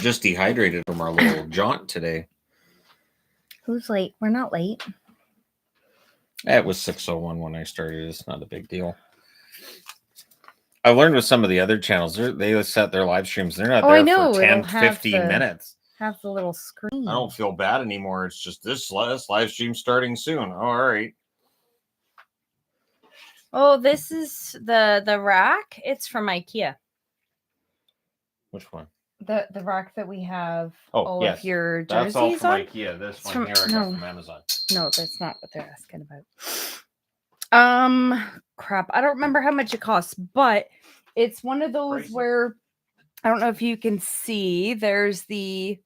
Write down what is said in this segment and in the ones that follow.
Just dehydrated from our little jaunt today. Who's late? We're not late. It was 6:01 when I started. It's not a big deal. I learned with some of the other channels, they set their live streams. They're not there for 10, 15 minutes. Have the little screen. I don't feel bad anymore. It's just this live stream starting soon. Oh, all right. Oh, this is the rack. It's from IKEA. Which one? The rack that we have all of your jerseys. That's all from on? IKEA. This one here I got from Amazon. No, that's not what they're asking about. Crap. I don't remember how much it costs, but it's one of those where I don't know if you can see. There's the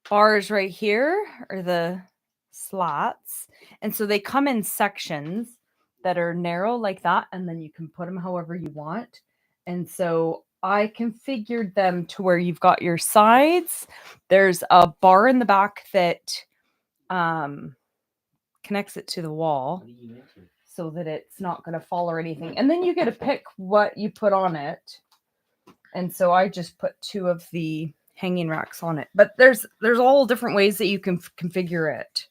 bars right here, or the slats, and so they come in sections that are narrow like that, and then you can put them however you want. And so I configured them to where you've got your sides. There's a bar in the back that connects it to the wall so that it's not going to fall or anything. And then you get to pick what you put on it. And so I just put 2 of the hanging racks on it. But there's all different ways that you can configure it.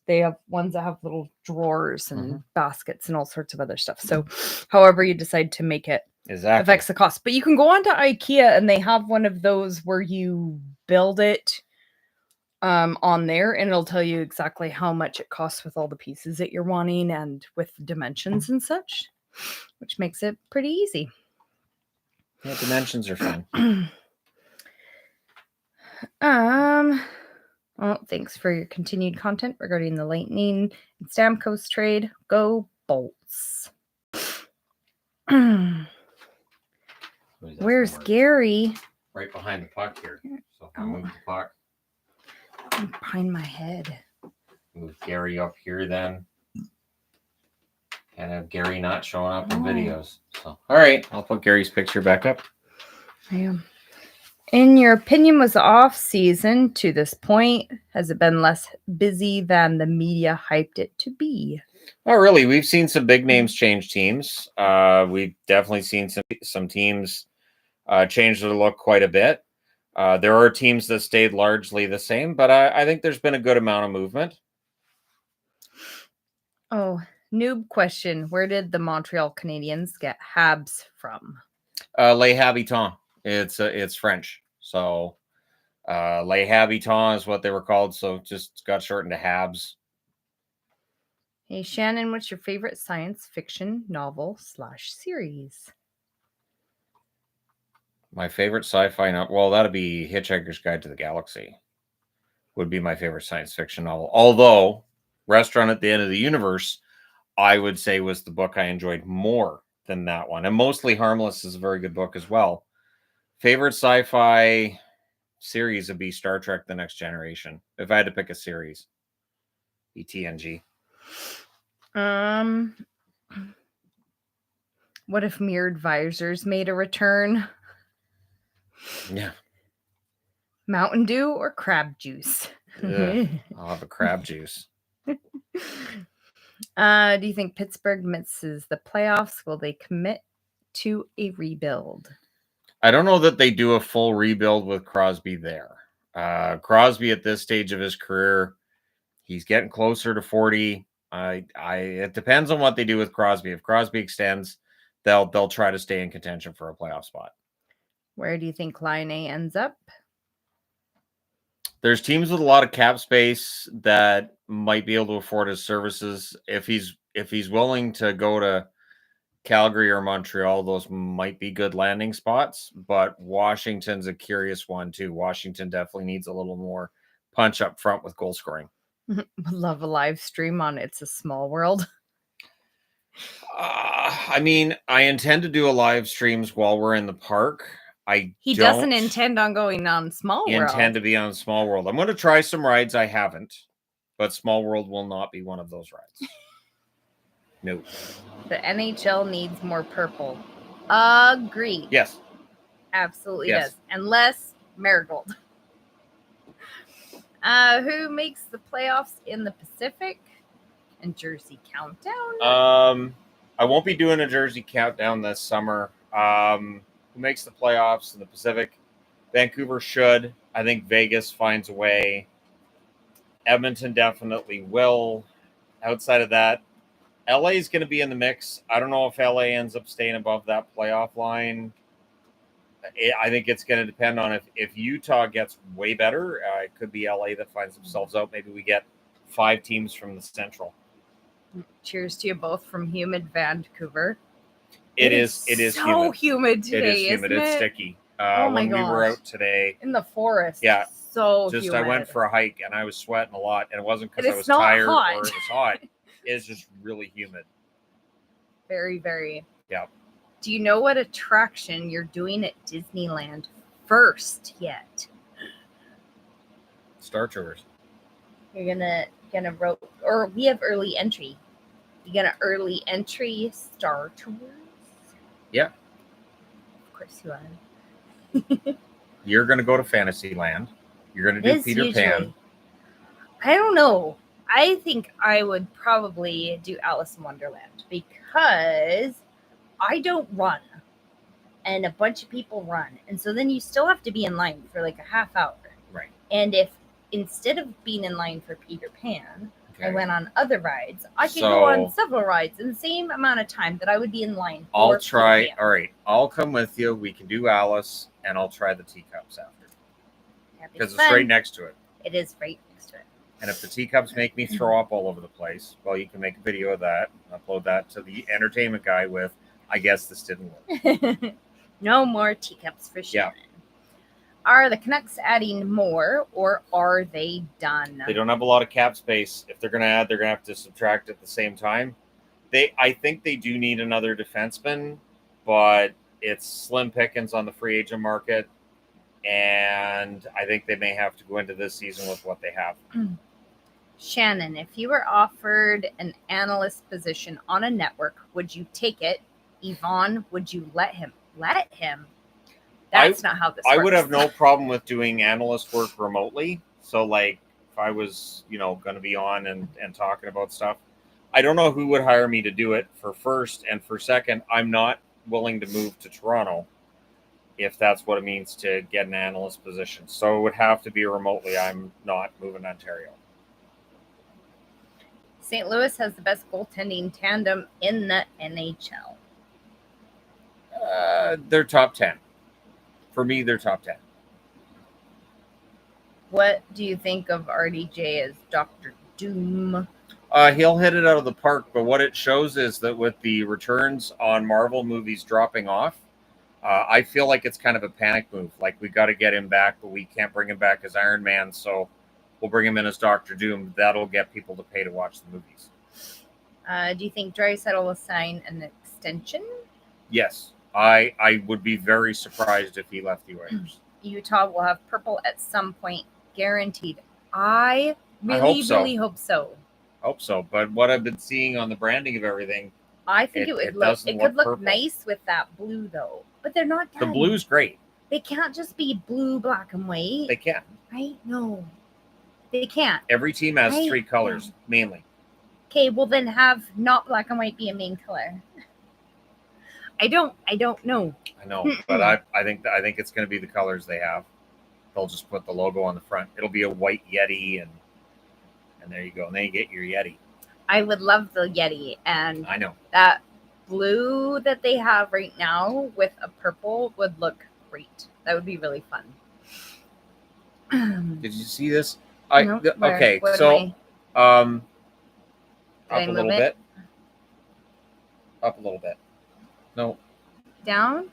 They have ones that have little drawers and baskets and all sorts of other stuff. So however you decide to make it affects the cost. But you can go onto IKEA and they have one of those where you build it on there, and it'll tell you exactly how much it costs with all the pieces that you're wanting and with dimensions and such, which makes it pretty easy. Yeah, dimensions are fun. Well, thanks for your continued content regarding the Lightning and Stamkos trade. Go Bolts. Where's Gary? Right behind the puck here. So I'll move the puck. Behind my head. Move Gary up here then. Can't have Gary not showing up in videos. So, all right, I'll put Gary's picture back up. Yeah. In your opinion, was the off season to this point? Has it been less busy than the media hyped it to be? Not really. We've seen some big names change teams. We've definitely seen some teams change their look quite a bit. There are teams that stayed largely the same, but I think there's been a good amount of movement. Oh, noob question. Where did the Montreal Canadiens get Habs from? Les Habitants. It's French. So Les Habitants is what they were called. So just got shortened to Habs. Hey, Shannon, what's your favorite science fiction novel / series? My favorite sci-fi novel, well, that'd be Hitchhiker's Guide to the Galaxy. Would be my favorite science fiction novel. Although Restaurant at the End of the Universe, I would say was the book I enjoyed more than that one. And Mostly Harmless is a very good book as well. Favorite sci-fi series would be Star Trek: The Next Generation. If I had to pick a series, be TNG. What if Mirrored Visors made a return? Yeah. Mountain Dew or crab juice? I'll have a crab juice. Do you think Pittsburgh misses the playoffs? Will they commit to a rebuild? I don't know that they do a full rebuild with Crosby there. Crosby at this stage of his career, he's getting closer to 40. It depends on what they do with Crosby. If Crosby extends, they'll try to stay in contention for a playoff spot. Where do you think Laine ends up? There's teams with a lot of cap space that might be able to afford his services. If he's willing to go to Calgary or Montreal, those might be good landing spots. But Washington's a curious one too. Washington definitely needs a little more punch up front with goal scoring. Would love a live stream on It's a Small World. I mean, I intend to do a live streams while we're in the park. He doesn't intend on going on Small World. Intend to be on Small World. I'm going to try some rides I haven't, but Small World will not be one of those rides. No. The NHL needs more purple. Agreed. Yes. Absolutely does. And less marigold. Who makes the playoffs in the Pacific and Jersey Countdown? I won't be doing a Jersey Countdown this summer. Who makes the playoffs in the Pacific? Vancouver should. I think Vegas finds a way. Edmonton definitely will. Outside of that, LA is going to be in the mix. I don't know if LA ends up staying above that playoff line. I think it's going to depend on if Utah gets way better. It could be LA that finds themselves out. Maybe we get 5 teams from the Central. Cheers to you both from humid Vancouver. It is so humid today. It is humid. Isn't It's it? sticky. Oh my When we were gosh. out today In the forest. Yeah. So just humid. I went for a hike and I was sweating a lot, and it wasn't because And I it's was not tired hot. or it was hot. It's just really humid. Very, very. Yeah. Do you know what attraction you're doing at Disneyland first yet? Star Tours. You're gonna rope, or we have early entry. You're gonna early entry Star Tours. Yeah. Of course you are. You're gonna go to Fantasyland. You're gonna do Peter Pan. I don't know. I think I would probably do Alice in Wonderland because I don't run and a bunch of people run. And so then you still have to be in line for like a half hour. Right. And if instead of being in line for Peter Pan, I went on other rides, I could go on several rides in the same amount of time that I would be in line. I'll try. All right. I'll come with you. We can do Alice and I'll try the teacups after. Because it's right next to it. It is right next to it. And if the teacups make me throw up all over the place, well, you can make a video of that, upload that to the entertainment guy with, I guess this didn't work. No more teacups for Shannon. Yeah. Are the Canucks adding more, or are they done? They don't have a lot of cap space. If they're going to add, they're going to have to subtract at the same time. I think they do need another defenseman, but it's slim pickings on the free agent market, and I think they may have to go into this season with what they have. Shannon, if you were offered an analyst position on a network, would you take it? Yvonne, would you let him? Let him? That's not how this works. I would have no problem with doing analyst work remotely. So, like, if I was, going to be on and talking about stuff, I don't know who would hire me to do it for first. And for second, I'm not willing to move to Toronto if that's what it means to get an analyst position. So it would have to be remotely. I'm not moving to Ontario. St. Louis has the best goaltending tandem in the NHL. They're top 10. For me, they're top 10. What do you think of RDJ as Dr. Doom? He'll hit it out of the park, but what it shows is that with the returns on Marvel movies dropping off, I feel like it's kind of a panic move. Like, we got to get him back, but we can't bring him back as Iron Man, so we'll bring him in as Dr. Doom. That'll get people to pay to watch the movies. Do you think Draisaitl will sign an extension? Yes. I would be very surprised if he left the Oilers. Utah will have purple at some point, guaranteed. I really hope so. Hope so. But what I've been seeing on the branding of everything, I think it could look nice with that blue, though. But they're not done. The blue's great. They can't just be blue, black, and white. They can't. Right? No. They can't. Every team has 3 colors, mainly. Okay, well then have not black and white be a main color. I don't know. I know, but I think it's going to be the colors they have. They'll just put the logo on the front. It'll be a white Yeti, and there you go. And then you get your Yeti. I would love the Yeti, and I know that blue that they have right now with a purple would look great. That would be really fun. Did you see this? No, okay, so up a little bit. Up a little bit. No. Down?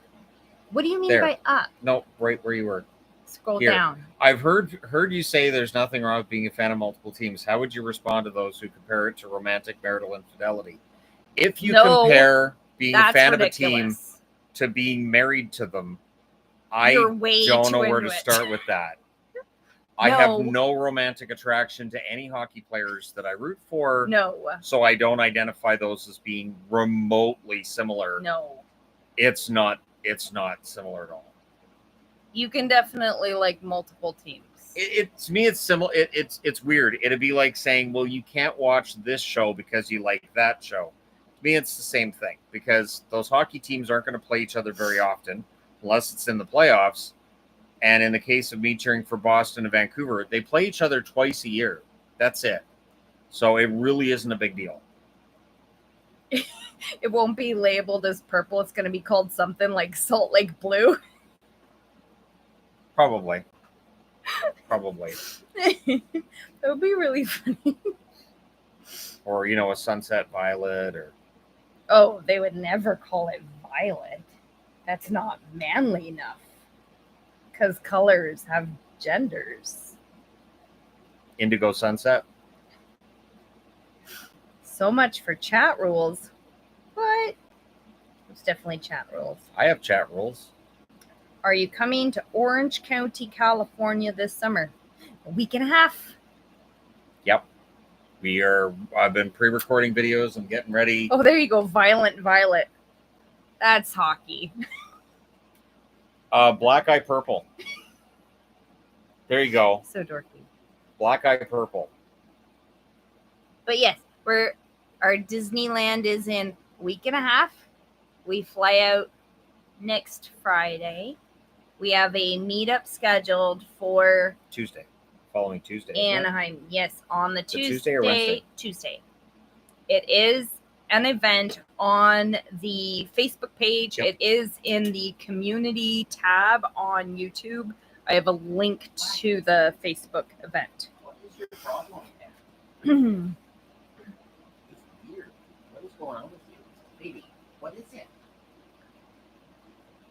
What do you mean there. by up? No, right where you were. Scroll down. I've heard you say there's nothing wrong with being a fan of multiple teams. How would you respond to those who compare it to romantic marital infidelity? If you compare being a fan of a team to being married to them, I don't know where to start with that. I have no romantic attraction to any hockey players that I root for. No. So I don't identify those as being remotely similar. No. It's not similar at all. You can definitely like multiple teams. To me, it's similar. It's weird. It'd be like saying, well, you can't watch this show because you like that show. To me, it's the same thing because those hockey teams aren't going to play each other very often unless it's in the playoffs. And in the case of me cheering for Boston and Vancouver, they play each other twice a year. That's it. So it really isn't a big deal. It won't be labeled as purple. It's going to be called something like Salt Lake Blue. Probably. That would be really funny. Or, a sunset violet or... Oh, they would never call it violet. That's not manly enough. Because colors have genders. Indigo sunset. So much for chat rules. What? It's definitely chat rules. I have chat rules. Are you coming to Orange County, California this summer? A week and a half. Yep. I've been pre-recording videos and getting ready. Oh, there you go. Violent Violet. That's hockey. Black Eye Purple. There you go. So dorky. Black Eye Purple. But yes, our Disneyland is in a week and a half. We fly out next Friday. We have a meetup scheduled for Following Tuesday. Anaheim. Yes, on the Tuesday or Wednesday? Tuesday. It is an event on the Facebook page. Yep. It is in the community tab on YouTube. I have a link to the Facebook event. What is your problem? It's weird. What is going on with you? Baby, what is it?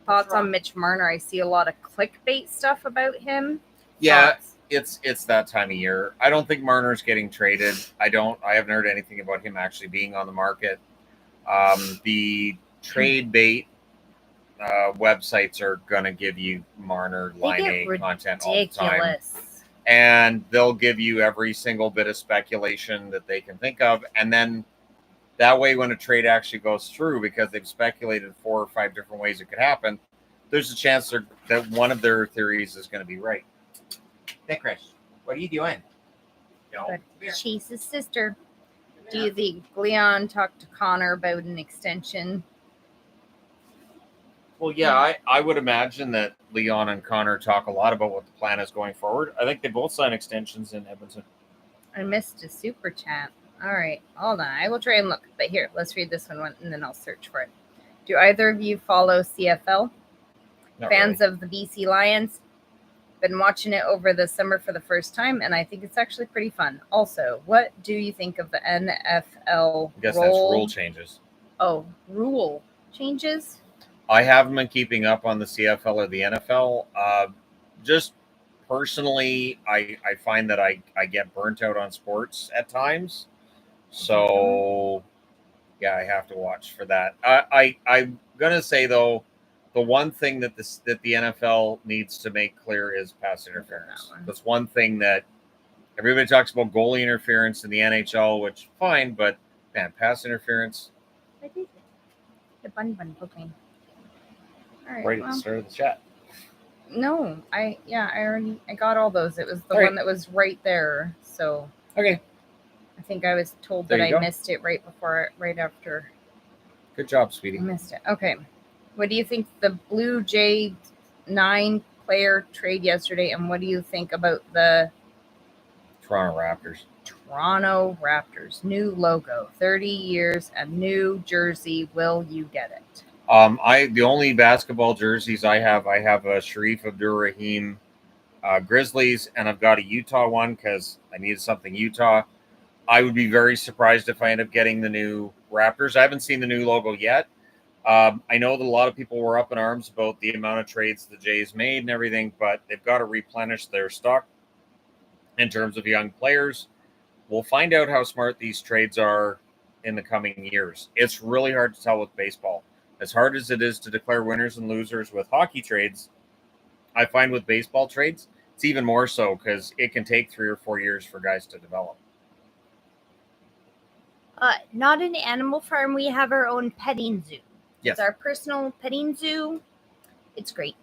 Thoughts on Mitch Marner? I see a lot of clickbait stuff about him. Yeah, Thoughts? it's that time of year. I don't think Marner's getting traded. I haven't heard anything about him actually being on the market. The trade bait websites are gonna give you Marner line A content all the time. And they'll give you every single bit of speculation that they can think of. And then that way, when a trade actually goes through, because they've speculated 4 or 5 different ways it could happen, there's a chance that one of their theories is going to be right. Hey, Chris, what are you doing? Chase his sister. Do you think Leon talked to Connor about an extension? Well, yeah, I would imagine that Leon and Connor talk a lot about what the plan is going forward. I think they both sign extensions in Edmonton. I missed a super chat. All right, hold on. I will try and look. But here, let's read this one and then I'll search for it. Do either of you follow CFL? Not Fans really. of the BC Lions? Been watching it over the summer for the first time, and I think it's actually pretty fun. Also, what do you think of the NFL I guess that's rule changes. Oh, rule changes? I haven't been keeping up on the CFL or the NFL. Just personally, I find that I get burnt out on sports at times. So, yeah, I have to watch for that. I'm going to say, though, the one thing that the NFL needs to make clear is pass interference. That's one thing that everybody talks about, goalie interference in the NHL, which fine, but man, pass interference. I think the bunny cooking. All right, Right at the start of the chat. No, I got all those. It was the one that was right there. So okay, I think I was told that I missed it right after. Good job, sweetie. I missed it. Okay. What do you think the Blue Jay 9-player trade yesterday, and what do you think about the Toronto Raptors? Toronto Raptors new logo, 30 years, a new jersey. Will you get it? The only basketball jerseys I have a Sharif Abdur-Rahim Grizzlies, and I've got a Utah one because I needed something Utah. I would be very surprised if I end up getting the new Raptors. I haven't seen the new logo yet. I know that a lot of people were up in arms about the amount of trades the Jays made and everything, but they've got to replenish their stock in terms of young players. We'll find out how smart these trades are in the coming years. It's really hard to tell with baseball. As hard as it is to declare winners and losers with hockey trades, I find with baseball trades, it's even more so because it can take 3 or 4 years for guys to develop. Not an animal farm. We have our own petting zoo. Yes. It's our personal petting zoo. It's great.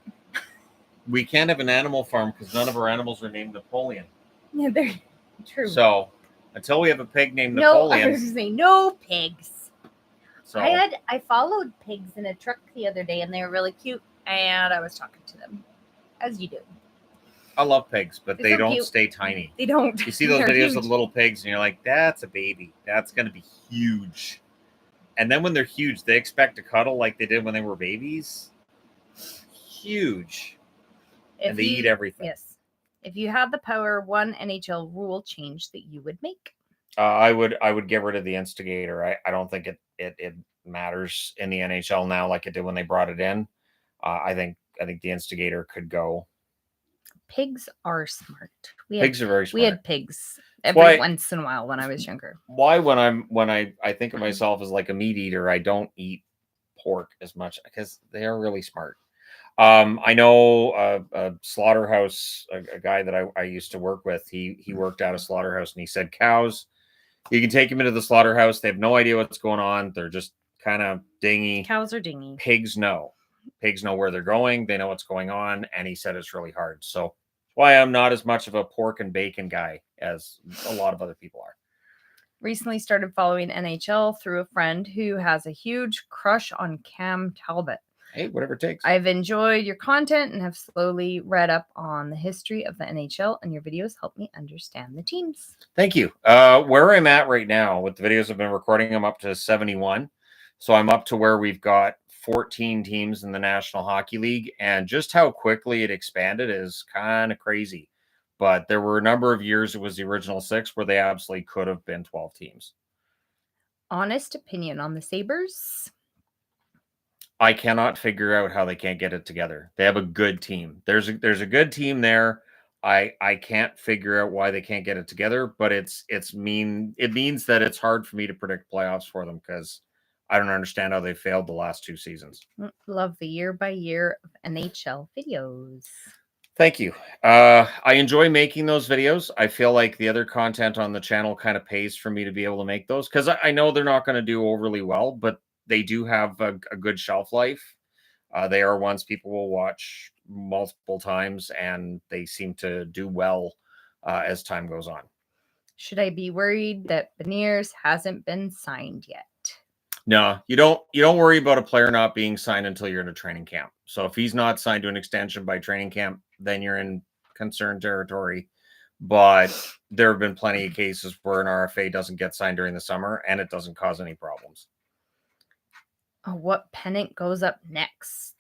We can't have an animal farm because none of our animals are named Napoleon. Yeah, they're true. So until we have a pig named Napoleon. I was going to say no pigs. So I followed pigs in a truck the other day, and they were really cute, and I was talking to them. as you do. I love pigs, but They're they so don't cute. stay tiny. They don't. You see those They're videos huge. of little pigs, and you're like, that's a baby. That's going to be huge. And then when they're huge, they expect to cuddle like they did when they were babies. Huge. And they eat everything. Yes. If you had the power, one NHL rule change that you would make. I would get rid of the instigator. I don't think it matters in the NHL now like it did when they brought it in. I think the instigator could go. Pigs are smart. Pigs are very smart. We had pigs once in a while when I was younger. Why when I think of myself as like a meat eater, I don't eat pork as much because they are really smart. I know a slaughterhouse, a guy that I used to work with. He worked at a slaughterhouse, and he said cows, you can take them into the slaughterhouse. They have no idea what's going on. They're just kind of dingy. Cows are dingy. Pigs know where they're going. They know what's going on. And he said it's really hard. So why I'm not as much of a pork and bacon guy as a lot of other people are. Recently started following NHL through a friend who has a huge crush on Cam Talbot. Hey, whatever it takes. I've enjoyed your content and have slowly read up on the history of the NHL, and your videos help me understand the teams. Thank you. Where I'm at right now with the videos I've been recording, I'm up to 71. So I'm up to where we've got 14 teams in the National Hockey League, and just how quickly it expanded is kind of crazy. But there were a number of years it was the original 6 where they absolutely could have been 12 teams. Honest opinion on the Sabres? I cannot figure out how they can't get it together. They have a good team. There's a good team there. I can't figure out why they can't get it together, but it means that it's hard for me to predict playoffs for them because I don't understand how they failed the last 2 seasons. Love the year by year of NHL videos. Thank you. I enjoy making those videos. I feel like the other content on the channel kind of pays for me to be able to make those because I know they're not going to do overly well, but they do have a good shelf life. They are ones people will watch multiple times, and they seem to do well as time goes on. Should I be worried that Beniers hasn't been signed yet? No, you don't worry about a player not being signed until you're in a training camp. So if he's not signed to an extension by training camp, then you're in concerned territory. But there have been plenty of cases where an RFA doesn't get signed during the summer, and it doesn't cause any problems. What pennant goes up next?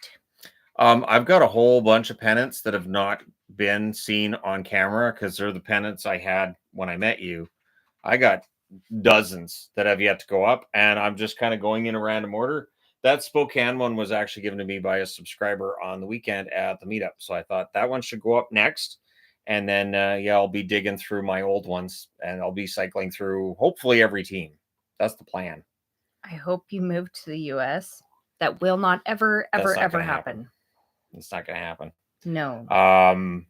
I've got a whole bunch of pennants that have not been seen on camera because they're the pennants I had when I met you. I got dozens that have yet to go up, and I'm just kind of going in a random order. That Spokane one was actually given to me by a subscriber on the weekend at the meetup, so I thought that one should go up next. And then, I'll be digging through my old ones, and I'll be cycling through hopefully every team. That's the plan. I hope you move to the U.S. That will not ever happen. It's not going to happen. No.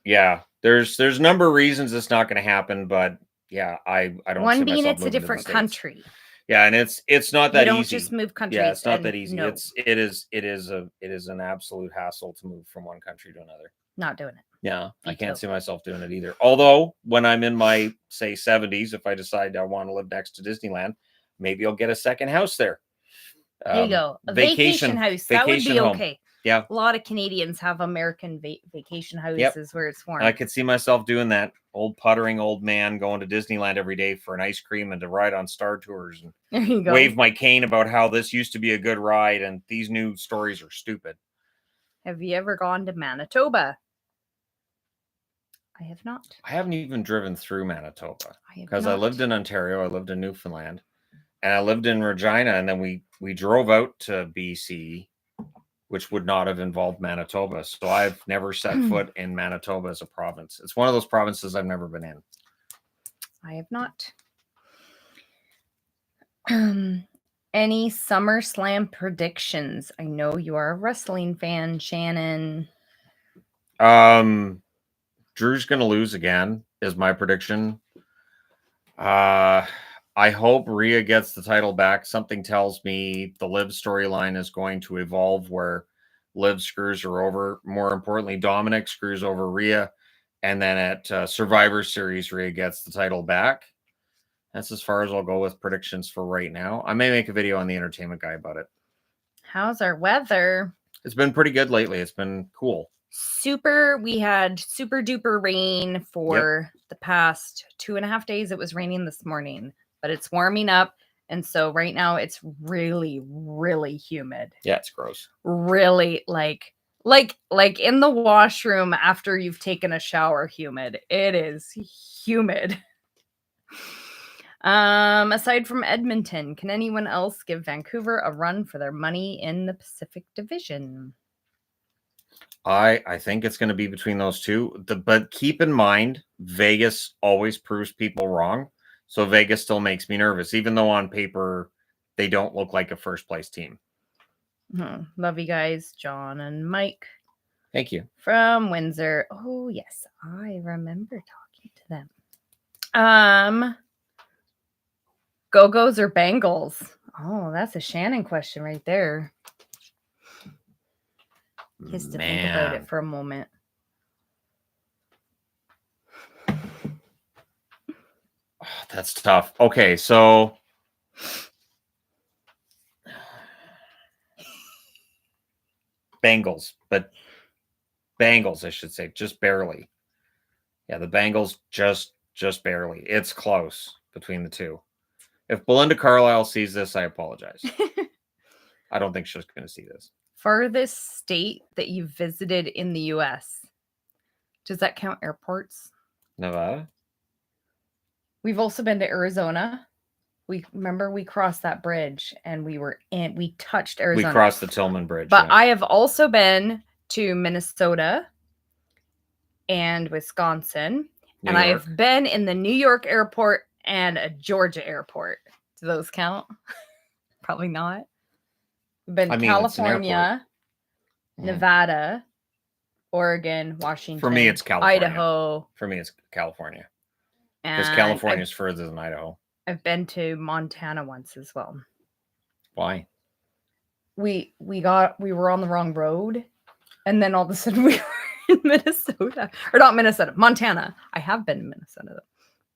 Yeah, there's a number of reasons it's not going to happen, but yeah, I don't. One being it's a different country. Yeah, and it's not that easy. You don't just move countries. Yeah, it's not that easy. No. It is an absolute hassle to move from one country to another. Not doing it. Yeah, I can't see myself doing it either. Although when I'm in my say 70s, if I decide I want to live next to Disneyland, maybe I'll get a second house there. There you go. A vacation house. That would be home. Okay. Yeah. A lot of Canadians have American vacation houses where it's warm. I could see myself doing that. Old puttering old man going to Disneyland every day for an ice cream and to ride on Star Tours and there you go. Wave my cane about how this used to be a good ride and these new stories are stupid. Have you ever gone to Manitoba? I have not. I haven't even driven through Manitoba because I lived in Ontario. I lived in Newfoundland and I lived in Regina. And then we drove out to BC, which would not have involved Manitoba. So I've never set foot in Manitoba as a province. It's one of those provinces I've never been in. I have not. Any SummerSlam predictions? I know you are a wrestling fan, Shannon. Drew's going to lose again is my prediction. I hope Rhea gets the title back. Something tells me the Liv storyline is going to evolve where Liv screws her over. More importantly, Dominic screws over Rhea. And then at Survivor Series, Rhea gets the title back. That's as far as I'll go with predictions for right now. I may make a video on the Entertainment Guy about it. How's our weather? It's been pretty good lately. It's been cool. We had super duper rain for the past 2.5 days. It was raining this morning, but it's warming up. And so right now it's really, really humid. Yeah, it's gross. Really like in the washroom after you've taken a shower, humid. It is humid. Aside from Edmonton, can anyone else give Vancouver a run for their money in the Pacific Division? I think it's going to be between those two. But keep in mind, Vegas always proves people wrong. So Vegas still makes me nervous, even though on paper they don't look like a first place team. Love you guys, John and Mike. Thank you. From Windsor. Oh, yes, I remember talking to them. Go-Go's or Bengals? Oh, that's a Shannon question right there. He has to think about it for a moment. Oh, that's tough. Okay, so Bengals, I should say, just barely. Yeah, the Bengals just barely. It's close between the two. If Belinda Carlisle sees this, I apologize. I don't think she's going to see this. Farthest state that you visited in the U.S. Does that count airports? Nevada? We've also been to Arizona. We crossed that bridge and we touched Arizona. We crossed the Tillman Bridge. But yeah. I have also been to Minnesota and Wisconsin. New York. I have been in the New York airport and a Georgia airport. Do those count? Probably not. We've been to California, Nevada, Oregon, Washington. For me, it's California. Idaho. For me, it's California. Because California is further than Idaho. I've been to Montana once as well. Why? We were on the wrong road, and then all of a sudden we were in Minnesota, or not Minnesota, Montana. I have been in Minnesota though,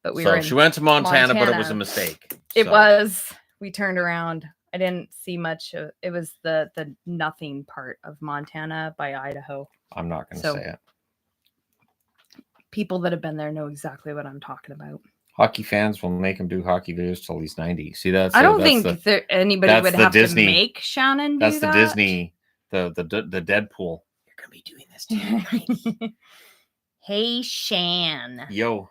but we were. So she went to Montana, but it was a mistake. It was. We turned around. I didn't see much of it. Was the nothing part of Montana by Idaho. I'm not going to say it. People that have been there know exactly what I'm talking about. Hockey fans will make him do hockey videos till he's 90. See, I don't think anybody would have to make Shannon do that. That's the Disney, the Deadpool. You're gonna be doing this till you're 90. Hey, Shan. Yo.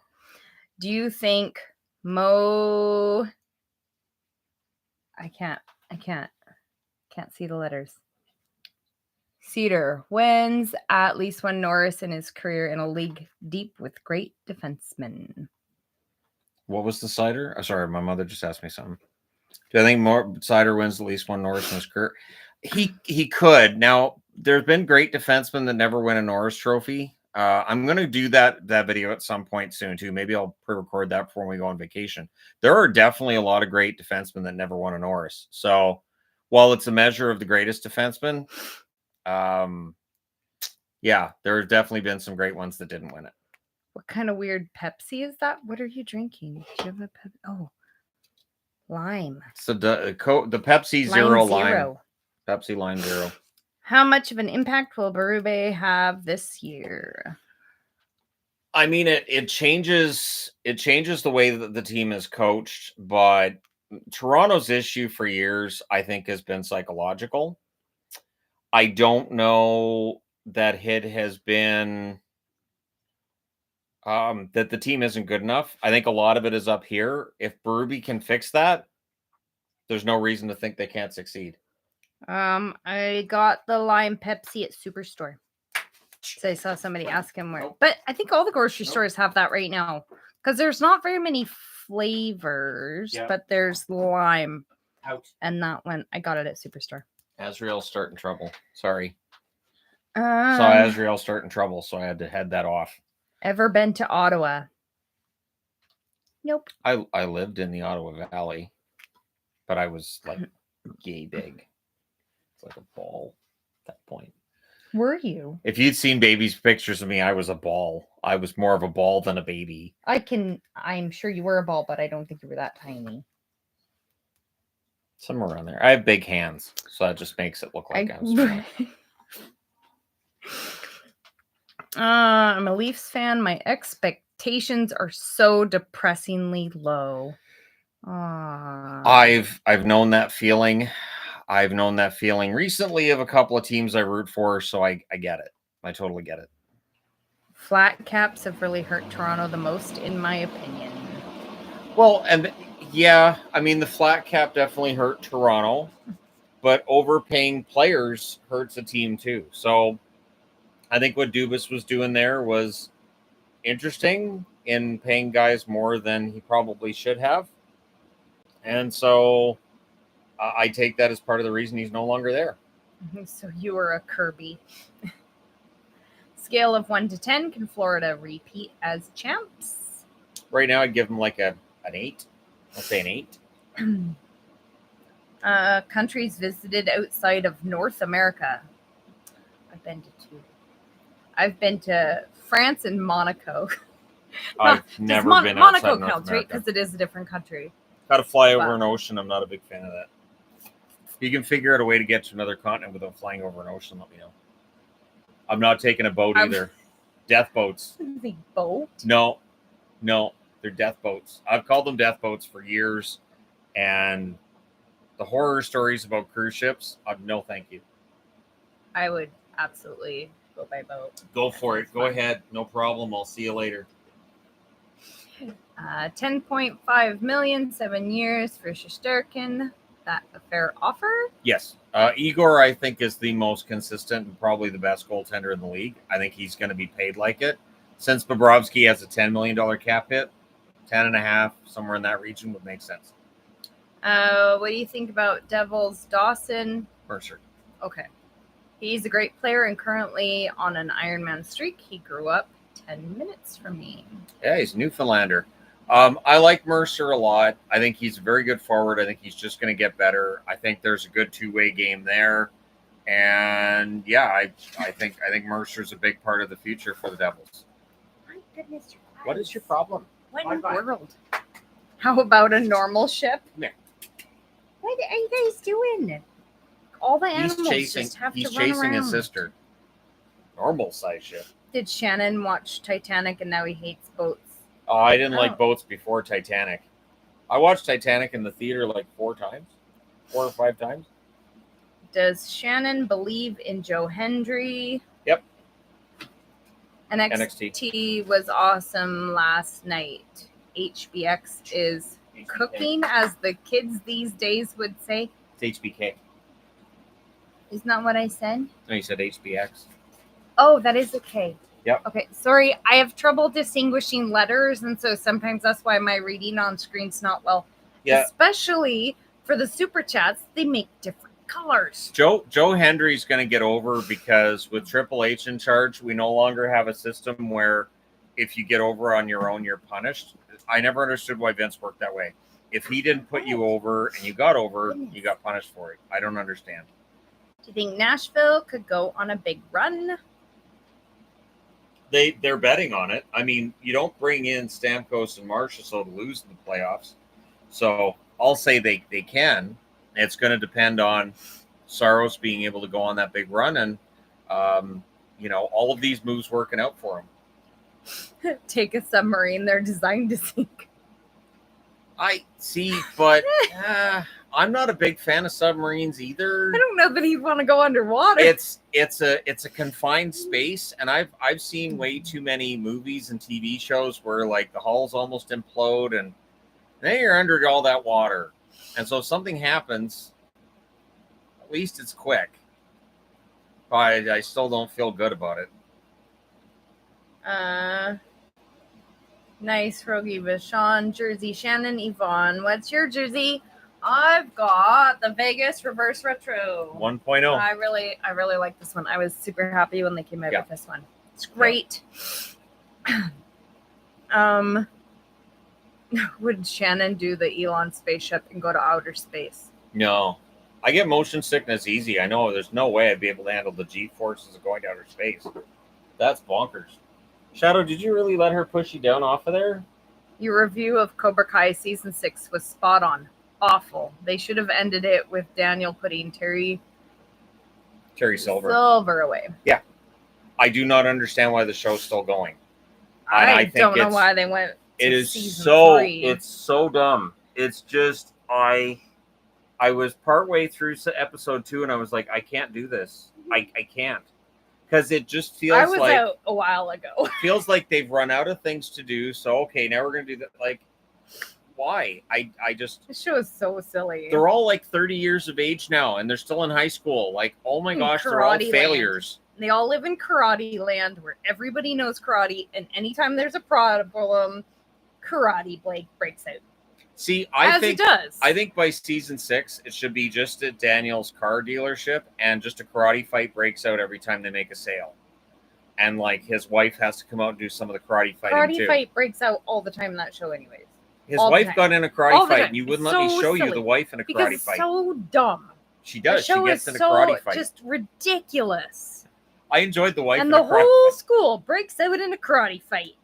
Do you think Mo? I can't see the letters. Cedar wins at least one Norris in his career in a league deep with great defensemen. What was the Cider? Sorry, my mother just asked me something. Do I think Cider wins at least one Norris in his career? He could. Now, there's been great defensemen that never win a Norris trophy. I'm going to do that video at some point soon, too. Maybe I'll pre-record that before we go on vacation. There are definitely a lot of great defensemen that never won a Norris. So, while it's a measure of the greatest defenseman, yeah, there have definitely been some great ones that didn't win it. What kind of weird Pepsi is that? What are you drinking? Do you have a Pepsi? Oh, lime. So the Pepsi Zero Lime. Pepsi Lime Zero. How much of an impact will Berube have this year? I mean, it changes the way that the team is coached, but Toronto's issue for years, I think, has been psychological. I don't know that it has been that the team isn't good enough. I think a lot of it is up here. If Berube can fix that, there's no reason to think they can't succeed. I got the lime Pepsi at Superstore. So I saw somebody ask him where, but I think all the grocery stores have that right now because there's not very many flavors, but there's lime. And that one, I got it at Superstore. Azrael's starting trouble. Sorry. Saw Azrael starting trouble, so I had to head that off. Ever been to Ottawa? Nope. I lived in the Ottawa Valley, but I was like yay big. It's like a ball at that point. Were you? If you'd seen baby's pictures of me, I was a ball. I was more of a ball than a baby. I'm sure you were a ball, but I don't think you were that tiny. Somewhere around there. I have big hands, so that just makes it look like I'm strong. I'm a Leafs fan. My expectations are so depressingly low. I've known that feeling. I've known that feeling recently of a couple of teams I root for, so I get it. I totally get it. Flat caps have really hurt Toronto the most, in my opinion. Well, and yeah, I mean, the flat cap definitely hurt Toronto, but overpaying players hurts a team too. So I think what Dubas was doing there was interesting in paying guys more than he probably should have. And so I take that as part of the reason he's no longer there. So you were a Kirby. Scale of 1 to 10, can Florida repeat as champs? Right now, I'd give him like an 8. I'll say an 8. Countries visited outside of North America. I've been to 2. I've been to France and Monaco. I've never been outside Monaco North counts, right? America. Because it is a different country. Got to fly over an ocean. I'm not a big fan of that. If you can figure out a way to get to another continent without flying over an ocean, let me know. I'm not taking a boat either. Death boats. The boat? No, they're death boats. I've called them death boats for years, and the horror stories about cruise ships, no thank you. I would absolutely go by boat. Go for it. Go ahead. No problem. I'll see you later. 10.5 million, 7 years for Shesterkin. That a fair offer? Yes. Igor, I think, is the most consistent and probably the best goaltender in the league. I think he's going to be paid like it. Since Bobrovsky has a $10 million cap hit, 10.5, somewhere in that region would make sense. What do you think about Devils Dawson? Mercer. Okay. He's a great player and currently on an Ironman streak. He grew up 10 minutes from me. Yeah, he's a Newfoundlander. I like Mercer a lot. I think he's a very good forward. I think he's just going to get better. I think there's a good two-way game there. And yeah, I think Mercer's a big part of the future for the Devils. My goodness, what is your problem? What in the world? How about a normal ship? Yeah. What are you guys doing? All the animals just have to run around. He's chasing his sister. Normal size ship. Did Shannon watch Titanic and now he hates boats? I didn't like boats before Titanic. I watched Titanic in the theater like 4 or 5 times. Does Shannon believe in Joe Hendry? Yep. NXT was awesome last night. HBX is cooking, as the kids these days would say. It's HBK. Isn't that what I said? No, you said HBX. Oh, that is a K. Yep. Okay, sorry. I have trouble distinguishing letters, and so sometimes that's why my reading on screen's not well. Yeah. Especially for the super chats, they make different colors. Joe Hendry's going to get over because with Triple H in charge, we no longer have a system where if you get over on your own, you're punished. I never understood why Vince worked that way. If he didn't put you over and you got over, you got punished for it. I don't understand. Do you think Nashville could go on a big run? They're betting on it. I mean, you don't bring in Stamkos and Marchessault to lose in the playoffs. So I'll say they can. It's going to depend on Saros being able to go on that big run and, all of these moves working out for him. Take a submarine. They're designed to sink. I see, but I'm not a big fan of submarines either. I don't know that he'd want to go underwater. It's a confined space, and I've seen way too many movies and TV shows where like the hulls almost implode, and then you're under all that water, and so if something happens, at least it's quick. But I still don't feel good about it. Nice, Rogie Vachon, jersey. Shannon, Yvonne, what's your jersey? I've got the Vegas Reverse Retro 1.0. I really like this one. I was super happy when they came out with this one. It's great. Yeah. Would Shannon do the Elon spaceship and go to outer space? No. I get motion sickness easy. I know there's no way I'd be able to handle the G-forces of going to outer space. That's bonkers. Shadow, did you really let her push you down off of there? Your review of Cobra Kai Season 6 was spot on. Awful. They should have ended it with Daniel putting Terry Silver away. Yeah. I do not understand why the show's still going. And I think don't know why they went to it is season so 3. it's so dumb. It's just I was partway through episode 2 and I was like, I can't do this. I can't. Because it just feels I was like out a while ago. it feels like they've run out of things to do. So okay, now we're gonna do that. Like, why? I just This show is so silly. they're all like 30 years of age now and they're still in high school. Like, oh my gosh, they're all Karate failures. They all live in Karate Land where everybody knows karate, and anytime there's a problem, Karate Blake breaks out. See, it does. I think by season 6, it should be just at Daniel's car dealership and just a karate fight breaks out every time they make a sale. And like his wife has to come out and do some of the karate fighting too. Karate fight breaks out all the time in that show anyways. His wife got in a karate fight and you wouldn't let me show silly. you the wife in a karate fight. It's so dumb. She does. The show she gets is in a karate fight. Just ridiculous. I enjoyed the wife and in a the karate whole fight. school breaks out in a karate fight.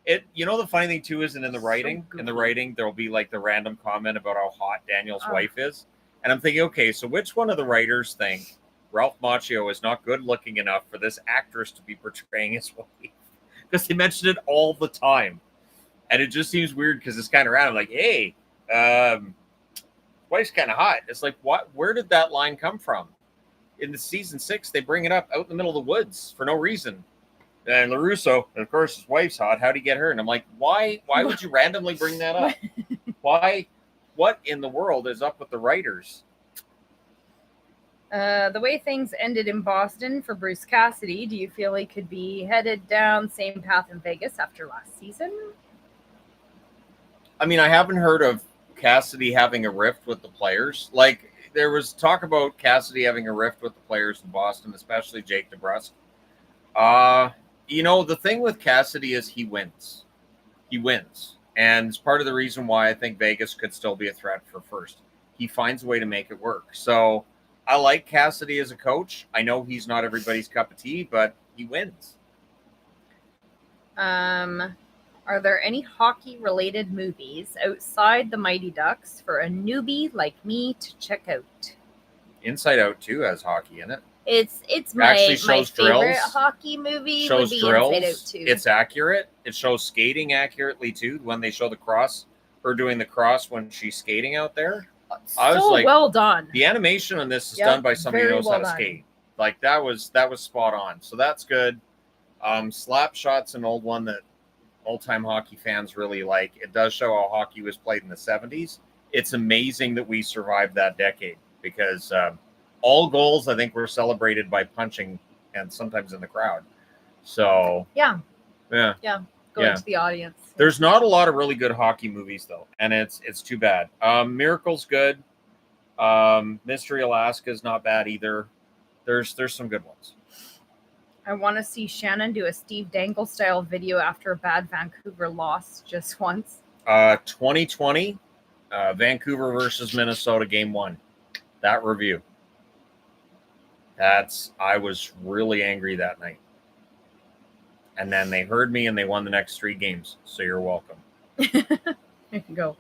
The funny thing too isn't in the writing. So in the writing, there'll be like the random comment about how hot Daniel's wife is, and I'm thinking, okay, so which one of the writers think Ralph Macchio is not good looking enough for this actress to be portraying his wife? Because they mention it all the time, and it just seems weird because it's kind of random. Like, hey, wife's kind of hot. It's like, what? Where did that line come from? In the season 6, they bring it up out in the middle of the woods for no reason. And LaRusso, of course, his wife's hot. How'd he get her? And I'm like, why would you randomly bring that up? Why? What in the world is up with the writers? The way things ended in Boston for Bruce Cassidy, do you feel he could be headed down same path in Vegas after last season? I mean, I haven't heard of Cassidy having a rift with the players. Like, there was talk about Cassidy having a rift with the players in Boston, especially Jake DeBrusk. The thing with Cassidy is he wins. He wins. And it's part of the reason why I think Vegas could still be a threat for first. He finds a way to make it work. So I like Cassidy as a coach. I know he's not everybody's cup of tea, but he wins. Are there any hockey-related movies outside the Mighty Ducks for a newbie like me to check out? Inside Out 2 has hockey in it. It's my favorite hockey movie. Shows would be drills. Inside Out 2. It's accurate. It shows skating accurately too. When they show the cross, her doing the cross when she's skating out there, I was like, well done. The animation on this is done by somebody who knows how to skate. Like that was spot on. So that's good. Slapshot's an old one that old-time hockey fans really like. It does show how hockey was played in the 70s. It's amazing that we survived that decade because all goals, I think, were celebrated by punching and sometimes in the crowd. So yeah. Going to the audience. There's not a lot of really good hockey movies though, and it's too bad. Miracle's good. Mystery Alaska is not bad either. There's some good ones. I want to see Shannon do a Steve Dangle style video after a bad Vancouver loss just once. 2020, Vancouver versus Minnesota, Game 1. That review. I was really angry that night. And then they heard me and they won the next 3 games. So you're welcome. There you go.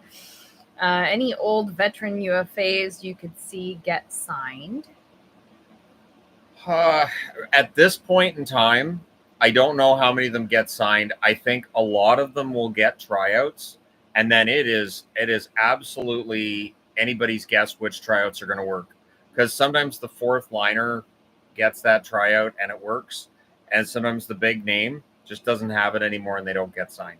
Any old veteran UFAs you could see get signed? At this point in time, I don't know how many of them get signed. I think a lot of them will get tryouts. And then it is absolutely anybody's guess which tryouts are going to work. Because sometimes the 4th liner gets that tryout and it works. And sometimes the big name just doesn't have it anymore and they don't get signed.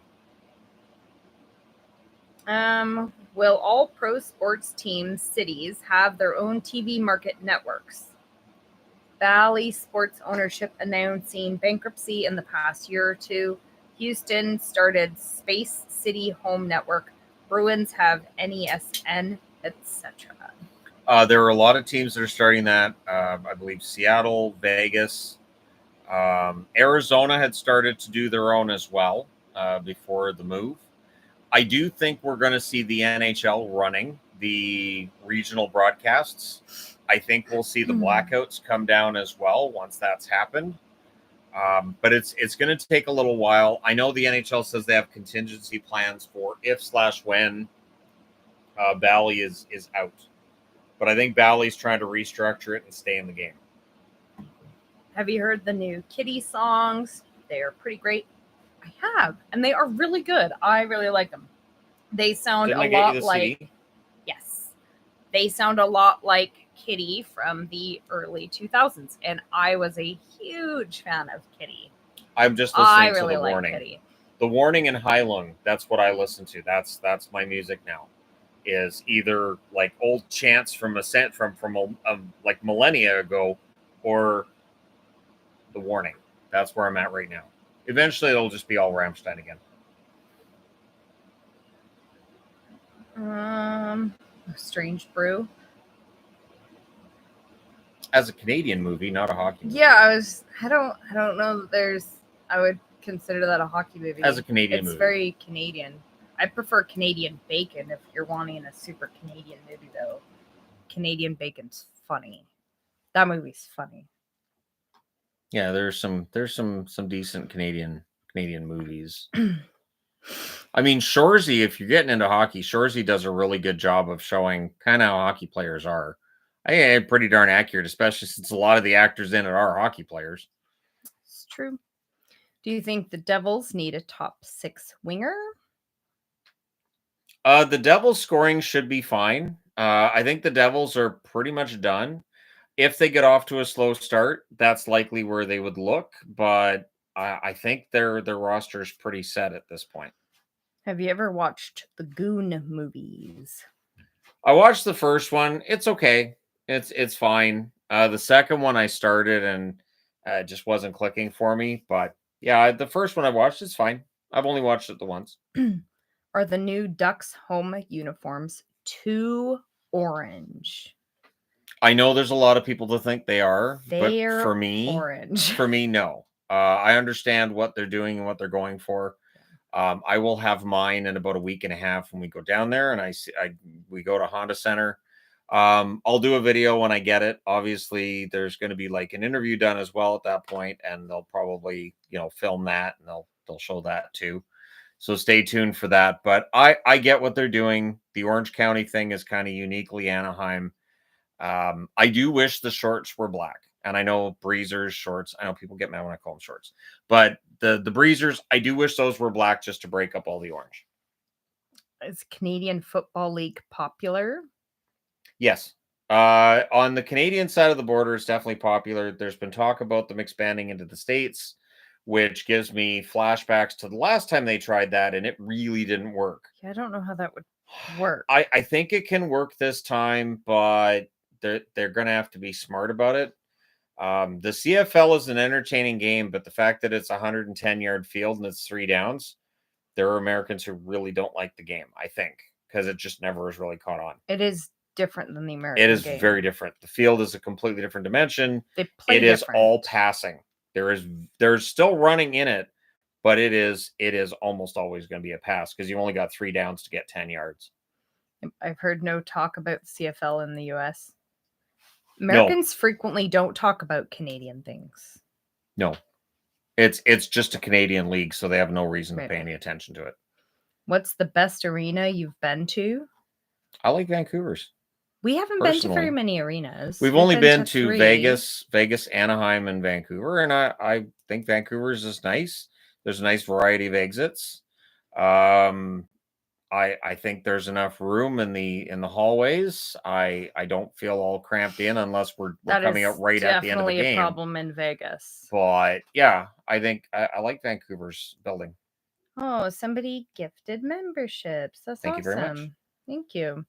Will all pro sports teams, cities, have their own TV market networks? Valley Sports Ownership announcing bankruptcy in the past year or two. Houston started Space City Home Network. Bruins have NESN, etc. There are a lot of teams that are starting that. I believe Seattle, Vegas, Arizona had started to do their own as well before the move. I do think we're going to see the NHL running the regional broadcasts. I think we'll see the blackouts come down as well once that's happened. But it's going to take a little while. I know the NHL says they have contingency plans for if/when Bally is out. But I think Bally's trying to restructure it and stay in the game. Have you heard the new Kitty songs? They are pretty great. I have, and they are really good. I really like them. They sound Didn't a I get you lot the like CD? yes, they sound a lot like Kitty from the early 2000s, and I was a huge fan of Kitty. I'm just I listening to really the like warning. Kitty. The warning and Heilung, that's what I listen to. That's my music now. Is either like old chants from like millennia ago, or the warning. That's where I'm at right now. Eventually, it'll just be all Rammstein again. Strange Brew. As a Canadian movie, not a hockey movie. Yeah, I don't know that there's. I would consider that a hockey movie. As a Canadian it's movie. very Canadian. I prefer Canadian Bacon if you're wanting a super Canadian movie, though. Canadian Bacon's funny. That movie's funny. Yeah, there's some decent Canadian movies. I mean, Shoresy, if you're getting into hockey, Shoresy does a really good job of showing kind of how hockey players are. I think pretty darn accurate, especially since a lot of the actors in it are hockey players. It's true. Do you think the Devils need a top 6 winger? The Devils scoring should be fine. I think the Devils are pretty much done. If they get off to a slow start, that's likely where they would look. But I think their roster is pretty set at this point. Have you ever watched the Goon movies? I watched the first one. It's okay. It's fine. The second one I started and it just wasn't clicking for me. But yeah, the first one I watched is fine. I've only watched it the once. Are the new Ducks home uniforms too orange? I know there's a lot of people that think they are, They're but for me, orange. No. I understand what they're doing and what they're going for. I will have mine in about a week and a half when we go down there, and we go to Honda Center. I'll do a video when I get it. Obviously, there's going to be like an interview done as well at that point, and they'll probably film that, and they'll show that too. So stay tuned for that. But I get what they're doing. The Orange County thing is kind of uniquely Anaheim. I do wish the shorts were black. And I know Breezers shorts. I know people get mad when I call them shorts. But the Breezers, I do wish those were black just to break up all the orange. Is Canadian Football League popular? Yes. On the Canadian side of the border, it's definitely popular. There's been talk about them expanding into the States, which gives me flashbacks to the last time they tried that, and it really didn't work. Yeah, I don't know how that would work. I think it can work this time, but they're going to have to be smart about it. The CFL is an entertaining game, but the fact that it's a 110-yard field and it's 3 downs, there are Americans who really don't like the game, I think, because it just never has really caught on. It is different than the American game. It is game. Very different. The field is a completely different dimension. They play It is different. all passing. There's still running in it, but it is almost always going to be a pass because you only got 3 downs to get 10 yards. I've heard no talk about CFL in the US. Americans frequently don't talk about Canadian things. No. It's just a Canadian league, so they have no reason to pay any attention to it. What's the best arena you've been to? I like Vancouver's. We haven't been to very many arenas. We've only been to Vegas, Anaheim, and Vancouver, and I think Vancouver's is nice. There's a nice variety of exits. I think there's enough room in the hallways. I don't feel all cramped in unless we're coming out right at the end of the game. Definitely a problem in Vegas. But yeah, I think I like Vancouver's building. Oh, somebody gifted memberships. That's awesome. Thank you very much. Thank you.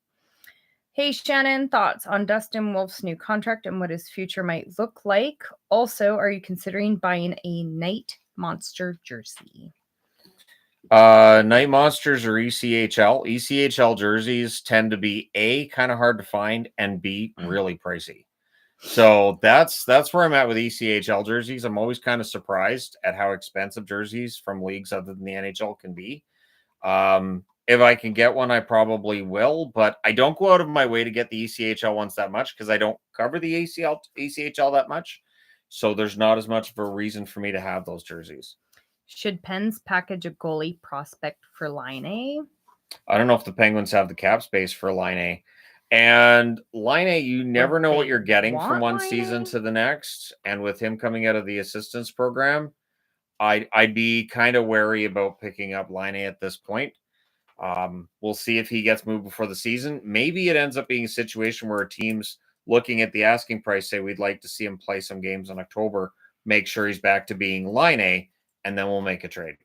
Hey, Shannon, thoughts on Dustin Wolf's new contract and what his future might look like? Also, are you considering buying a Night Monster jersey? Night Monsters or ECHL. ECHL jerseys tend to be A, kind of hard to find, and B, really pricey. So that's where I'm at with ECHL jerseys. I'm always kind of surprised at how expensive jerseys from leagues other than the NHL can be. If I can get one, I probably will, but I don't go out of my way to get the ECHL ones that much because I don't cover the ECHL that much. So there's not as much of a reason for me to have those jerseys. Should Pens package a goalie prospect for Line A? I don't know if the Penguins have the cap space for Line A. And Laine, you never know what they you're getting from want one season Laine? to the next. And with him coming out of the assistance program, I'd be kind of wary about picking up Laine at this point. We'll see if he gets moved before the season. Maybe it ends up being a situation where teams looking at the asking price say we'd like to see him play some games in October, make sure he's back to being Laine, and then we'll make a trade.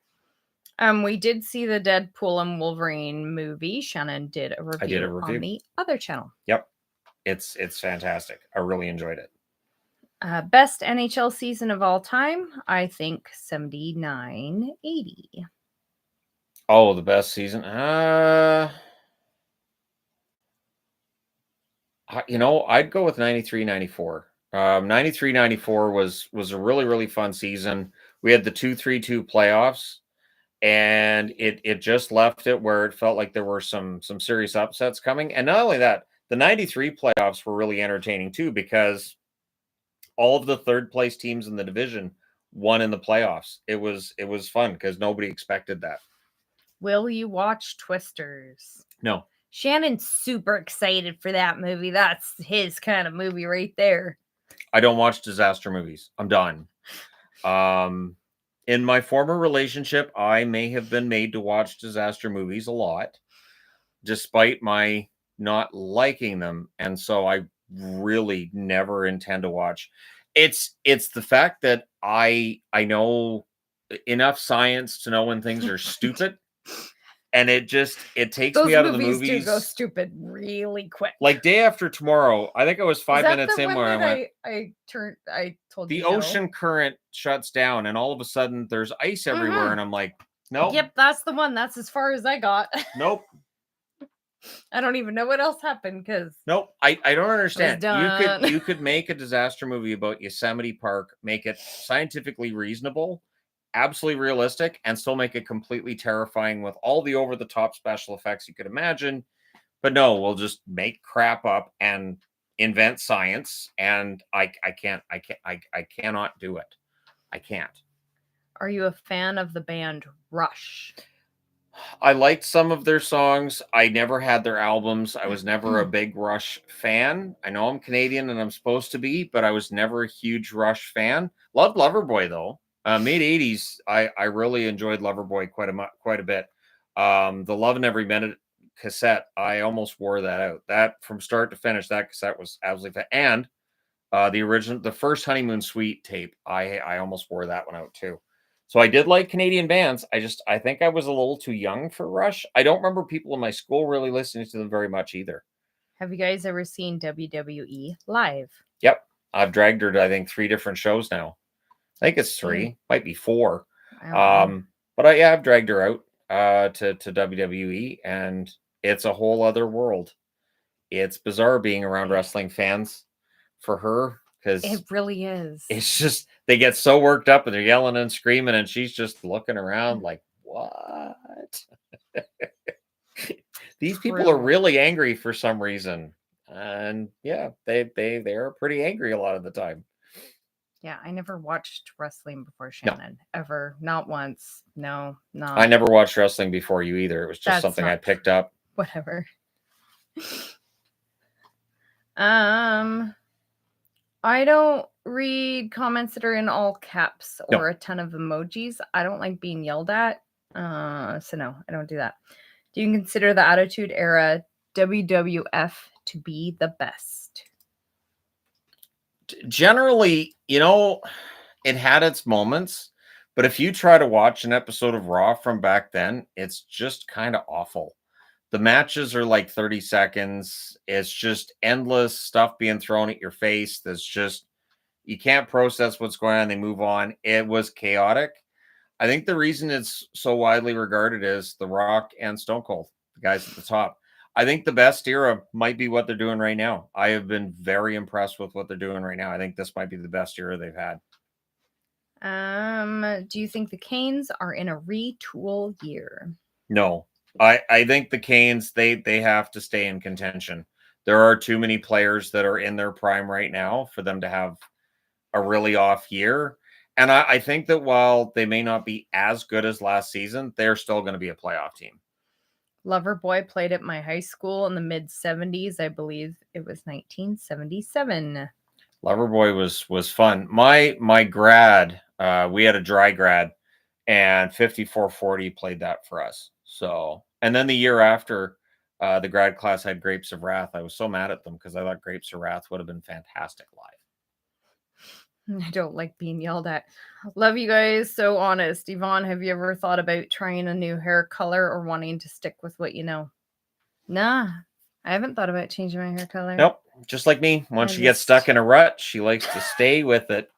We did see the Deadpool and Wolverine movie. Shannon did a review, I did a review on the other channel. Yep. It's fantastic. I really enjoyed it. Best NHL season of all time, I think 79-80. Oh, the best season. I'd go with 93-94. 93-94 was a really, really fun season. We had the 2-3-2 playoffs, and it just left it where it felt like there were some serious upsets coming. And not only that, the 93 playoffs were really entertaining too, because all of the third place teams in the division won in the playoffs. It was fun because nobody expected that. Will you watch Twisters? No. Shannon's super excited for that movie. That's his kind of movie right there. I don't watch disaster movies. I'm done. In my former relationship, I may have been made to watch disaster movies a lot, despite my not liking them. And so I really never intend to watch. It's the fact that I know enough science to know when things are stupid. And it takes me out of the movies. Those movies do go stupid really quick. Like Day After Tomorrow, I think I was 5 minutes in where I went. I told the you. The ocean current shuts down, and all of a sudden there's ice everywhere, and I'm like, nope. Yep, that's the one. That's as far as I got. Nope. I don't even know what else happened because. Nope. I don't understand. Done. You could make a disaster movie about Yosemite Park, make it scientifically reasonable, absolutely realistic, and still make it completely terrifying with all the over-the-top special effects you could imagine. But no, we'll just make crap up and invent science, and I cannot do it. I can't. Are you a fan of the band Rush? I liked some of their songs. I never had their albums. I was never a big Rush fan. I know I'm Canadian and I'm supposed to be, but I was never a huge Rush fan. Loved Loverboy though. Mid 80s, I really enjoyed Loverboy quite a bit. The Love in Every Minute cassette, I almost wore that out. That from start to finish, that cassette was absolutely and the first Honeymoon Suite tape, I almost wore that one out too. So I did like Canadian bands. I think I was a little too young for Rush. I don't remember people in my school really listening to them very much either. Have you guys ever seen WWE live? Yep. I've dragged her to, I think, 3 different shows now. I think it's 3, might be 4. But I've dragged her out to WWE, and it's a whole other world. It's bizarre being around wrestling fans for her. Because it really is. It's just they get so worked up and they're yelling and screaming, and she's just looking around like, what? These people are really angry for some reason. And yeah, they are pretty angry a lot of the time. Yeah, I never watched wrestling before Shannon. No. Ever. Not once. No, not. I never watched wrestling before you either. It was just something I picked up. Whatever. I don't read comments that are in all caps or a ton of emojis. I don't like being yelled at. So no, I don't do that. Do you consider the Attitude Era WWF to be the best? Generally, it had its moments, but if you try to watch an episode of Raw from back then, it's just kind of awful. The matches are like 30 seconds. It's just endless stuff being thrown at your face. That's just, you can't process what's going on. They move on. It was chaotic. I think the reason it's so widely regarded is The Rock and Stone Cold, the guys at the top. I think the best era might be what they're doing right now. I have been very impressed with what they're doing right now. I think this might be the best era they've had. Do you think the Canes are in a retool year? No. I think the Canes, they have to stay in contention. There are too many players that are in their prime right now for them to have a really off year. And I think that while they may not be as good as last season, they're still going to be a playoff team. Loverboy played at my high school in the mid 70s. I believe it was 1977. Loverboy was fun. My grad, we had a dry grad, and 5440 played that for us. So, and then the year after, the grad class had Grapes of Wrath. I was so mad at them because I thought Grapes of Wrath would have been fantastic live. I don't like being yelled at. Love you guys. So honest. Yvonne, have you ever thought about trying a new hair color or wanting to stick with what you know? Nah, I haven't thought about changing my hair color. Nope. Just like me. Once she gets stuck in a rut, she likes to stay with it.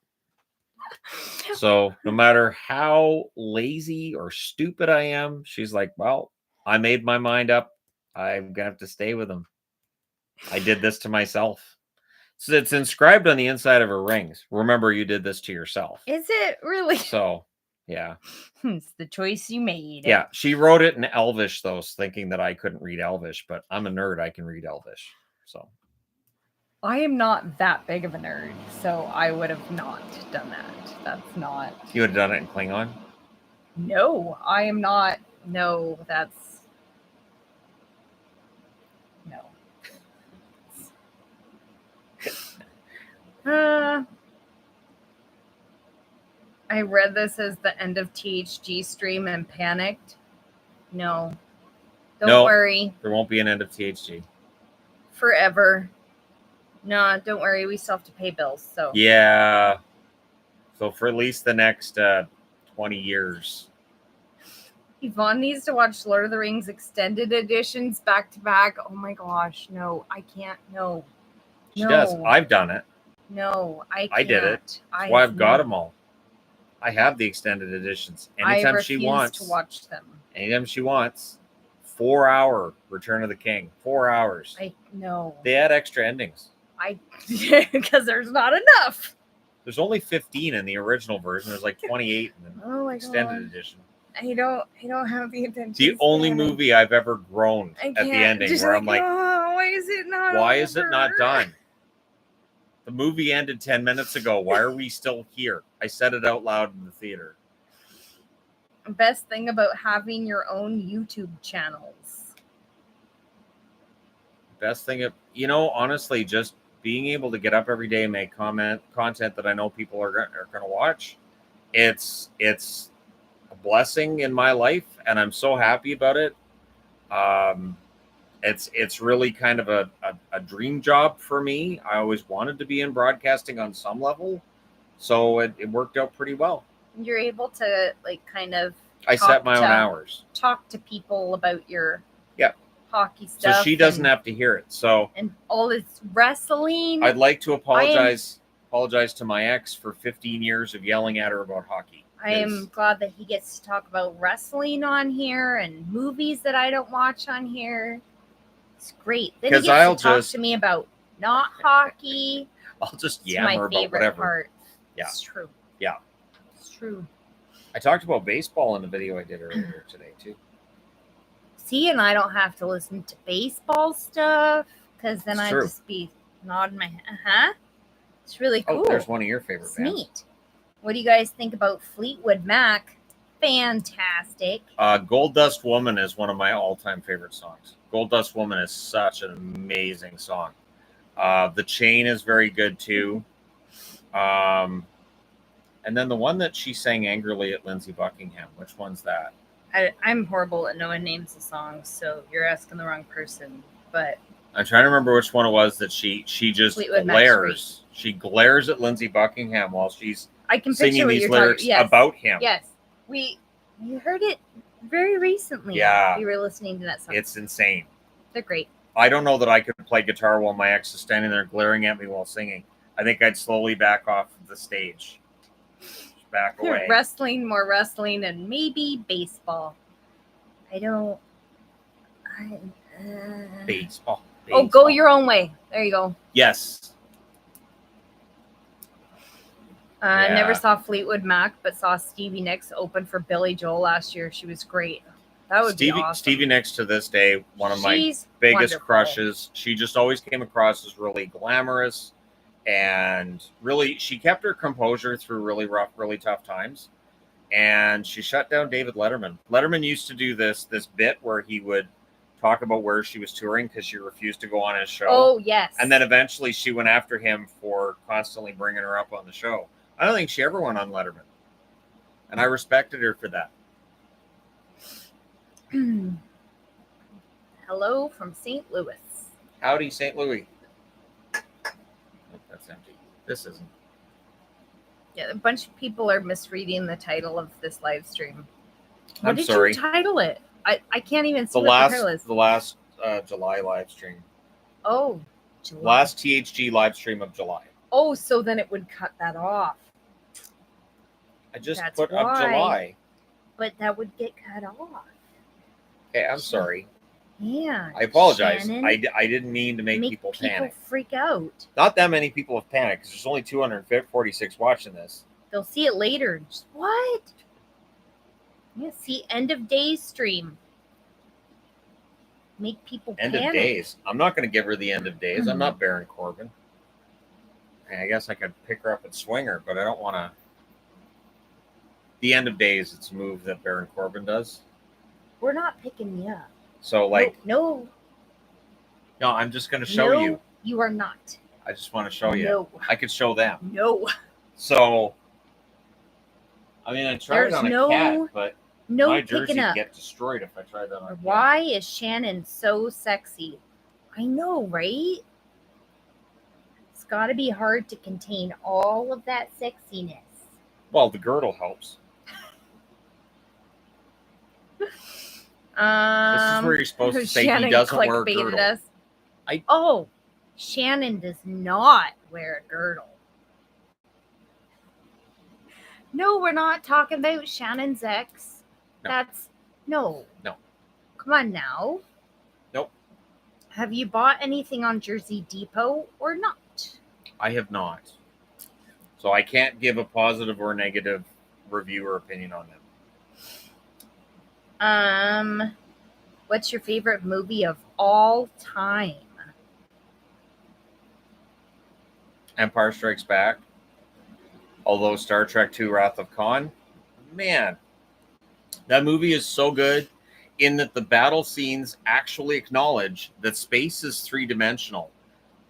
So no matter how lazy or stupid I am, she's like, well, I made my mind up. I'm gonna have to stay with him. I did this to myself. So it's inscribed on the inside of her rings. Remember, you did this to yourself. Is it really? So, yeah. It's the choice you made. Yeah, she wrote it in Elvish, though, thinking that I couldn't read Elvish, but I'm a nerd. I can read Elvish. So I am not that big of a nerd, so I would have not done that. That's not. You would have done it in Klingon? No, I am not. No, that's. No. I read this as the end of THG stream and panicked. No. Don't worry. There won't be an end of THG. Forever. No, don't worry. We still have to pay bills. So yeah. So for at least the next 20 years. Yvonne needs to watch Lord of the Rings extended editions back to back. Oh my gosh. No, I can't. No. She does. I've done it. No, I can't. I did it. That's why I've got them all. I have the extended editions. Anytime she wants to watch them. Anytime she wants. 4-hour Return of the King. 4 hours. No. They had extra endings. Because there's not enough. There's only 15 in the original version. There's like 28 in the extended edition. I don't have the attention. The only movie I've ever groaned at the ending where I'm like, oh, why is it not? Why is it not done? The movie ended 10 minutes ago. Why are we still here? I said it out loud in the theater. Best thing about having your own YouTube channels. Best thing, honestly, just being able to get up every day and make content that I know people are going to watch. It's a blessing in my life, and I'm so happy about it. It's really kind of a dream job for me. I always wanted to be in broadcasting on some level, so it worked out pretty well. You're able to I set my own hours. Talk to people about your hockey stuff. So she doesn't have to hear it. And all this wrestling. I'd like to apologize to my ex for 15 years of yelling at her about hockey. I am glad that he gets to talk about wrestling on here and movies that I don't watch on here. It's great. Then he gets to talk to me about not hockey. I'll just yammer about whatever. Part. Yeah. It's true. Yeah. It's true. I talked about baseball in the video I did earlier today, too. See, and I don't have to listen to baseball stuff because then I'd just be nodding my head. It's really cool. Oh, there's one of your favorite bands. Neat. What do you guys think about Fleetwood Mac? Fantastic. Gold Dust Woman is one of my all-time favorite songs. Gold Dust Woman is such an amazing song. The Chain is very good, too. And then the one that she sang angrily at Lindsey Buckingham. Which one's that? I'm horrible at knowing names of songs, so you're asking the wrong person. But I'm trying to remember which one it was that she just glares. She glares at Lindsey Buckingham while she's singing these lyrics about him. Yes, you heard it very recently. Yeah, we were listening to that song. It's insane. They're great. I don't know that I could play guitar while my ex is standing there glaring at me while singing. I think I'd slowly back off the stage. Back away. More wrestling, and maybe baseball. Baseball. Oh, go your own way. There you go. Yes. I never saw Fleetwood Mac, but saw Stevie Nicks open for Billy Joel last year. She was great. That would be awesome. Stevie Nicks, to this day, one of my biggest crushes. She just always came across as really glamorous. And really, she kept her composure through really rough, really tough times. And she shut down David Letterman. Letterman used to do this bit where he would talk about where she was touring because she refused to go on his show. Oh, yes. And then eventually she went after him for constantly bringing her up on the show. I don't think she ever went on Letterman. And I respected her for that. Hello from St. Louis. Howdy, St. Louis. Oh, that's empty. This isn't. Yeah, a bunch of people are misreading the title of this live stream. What I'm did sorry. you title it? I can't even see The what the title is. last July live stream. Oh, July. Last THG live stream of July. Oh, so then it would cut that off. I just That's put up why. July. But that would get cut off. Okay, I'm sorry. Yeah. I apologize. Shannon, I didn't mean to make people panic. freak out. Not that many people have panicked because there's only 246 watching this. They'll see it later. And just, what? Yeah, see end of days stream. Make people End panic. of days. I'm not going to give her the end of days. I'm not Baron Corbin. I guess I could pick her up and swing her, but I don't want to. The end of days, it's a move that Baron Corbin does. We're not picking you up. So, like, no, I'm just going to show you. You are not. I just want to show you. No. I could show them. No. So, I mean, I tried on a cat, but my jersey picking up. would get destroyed if I tried that on a cat. Why is Shannon so sexy? I know, right? It's got to be hard to contain all of that sexiness. Well, the girdle helps. This is where you're supposed to say Shannon he doesn't wear a clickbaited girdle. us. Shannon does not wear a girdle. No, we're not talking about Shannon's ex. No. No. No. Come on now. Nope. Have you bought anything on Jersey Depot or not? I have not. So I can't give a positive or negative review or opinion on them. What's your favorite movie of all time? Empire Strikes Back. Although Star Trek II Wrath of Khan, man, that movie is so good in that the battle scenes actually acknowledge that space is three-dimensional.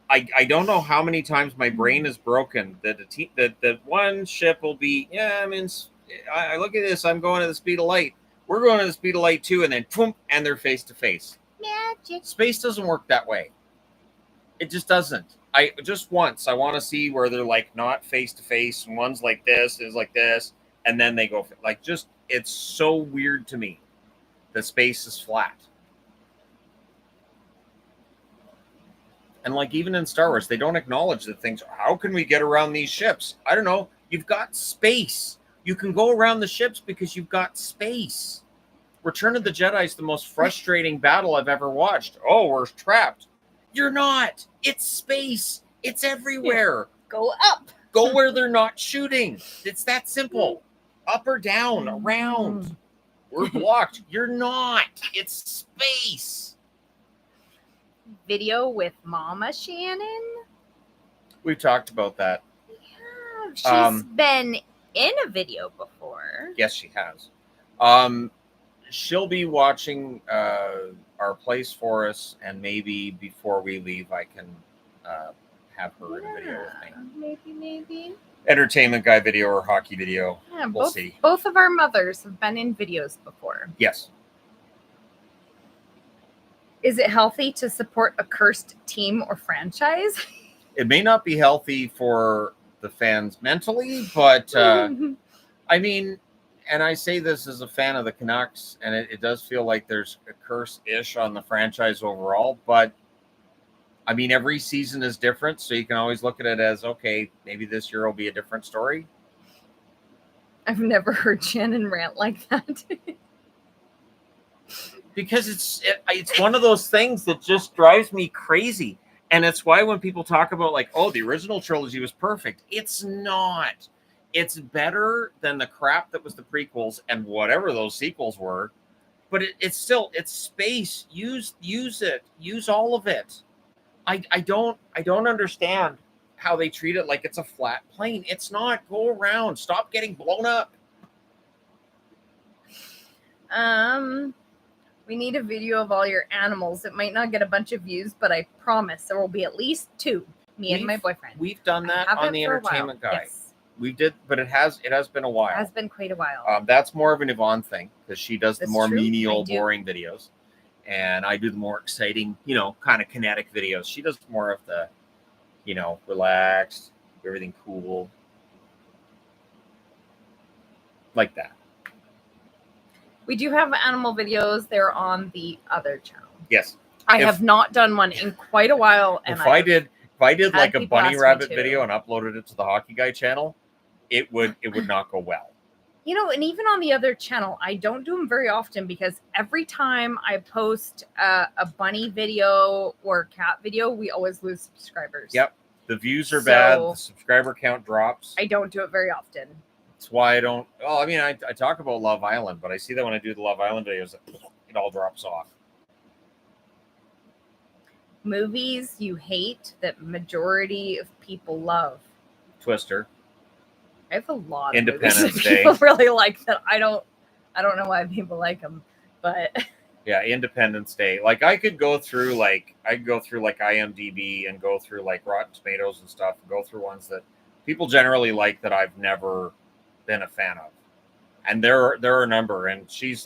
I don't know how many times my brain is broken that that one ship will be, I look at this, I'm going at the speed of light. We're going at the speed of light too, and then boom, and they're face to face. Magic. Space doesn't work that way. It just doesn't. I want to see where they're like not face to face, and one's like this, is like this, and then they go like just. It's so weird to me that space is flat. And like even in Star Wars, they don't acknowledge that things. How can we get around these ships? I don't know. You've got space. You can go around the ships because you've got space. Return of the Jedi is the most frustrating battle I've ever watched. Oh, we're trapped. You're not. It's space. It's everywhere. Go up. Go where they're not shooting. It's that simple. Up or down, around. We're blocked. You're not. It's space. Video with Mama Shannon. We've talked about that. Yeah, she's been in a video before. Yes, she has. She'll be watching our place for us, and maybe before we leave, I can have her in a video with me. Maybe. Entertainment guy video or hockey video. Yeah, we'll see. Both of our mothers have been in videos before. Yes. Is it healthy to support a cursed team or franchise? It may not be healthy for the fans mentally, but I mean, and I say this as a fan of the Canucks, and it does feel like there's a curse-ish on the franchise overall, but I mean, every season is different, so you can always look at it as, okay, maybe this year will be a different story. I've never heard Shannon rant like that. Because it's one of those things that just drives me crazy. And it's why when people talk about like, oh, the original trilogy was perfect. It's not. It's better than the crap that was the prequels and whatever those sequels were. But it's still, it's space. Use it. Use all of it. I don't understand how they treat it like it's a flat plane. It's not. Go around. Stop getting blown up. We need a video of all your animals. It might not get a bunch of views, but I promise there will be at least 2. Me and my boyfriend. We've done that on the Entertainment Guy. Yes. We did, but it has been a while. It has been quite a while. That's more of an Yvonne thing because she does the more menial, boring videos, and I do the more exciting, kind of kinetic videos. She does more of the, relaxed, everything cool, like that. We do have animal videos. They're on the other channel. Yes. I have not done one in quite a while. And if I did like a bunny rabbit video and uploaded it to the Hockey Guy channel, it would not go well. And even on the other channel, I don't do them very often because every time I post a bunny video or cat video, we always lose subscribers. Yep. The views are bad. The subscriber count drops. I don't do it very often. That's why I don't. Well, I mean, I talk about Love Island, but I see that when I do the Love Island videos, it all drops off. Movies you hate that majority of people love. Twister. I have a lot of Independence movies that Day. people really like that I don't know why people like them, but yeah, Independence Day. Like I could go through IMDb and go through like Rotten Tomatoes and stuff, and go through ones that people generally like that I've never been a fan of. And there are a number, and she's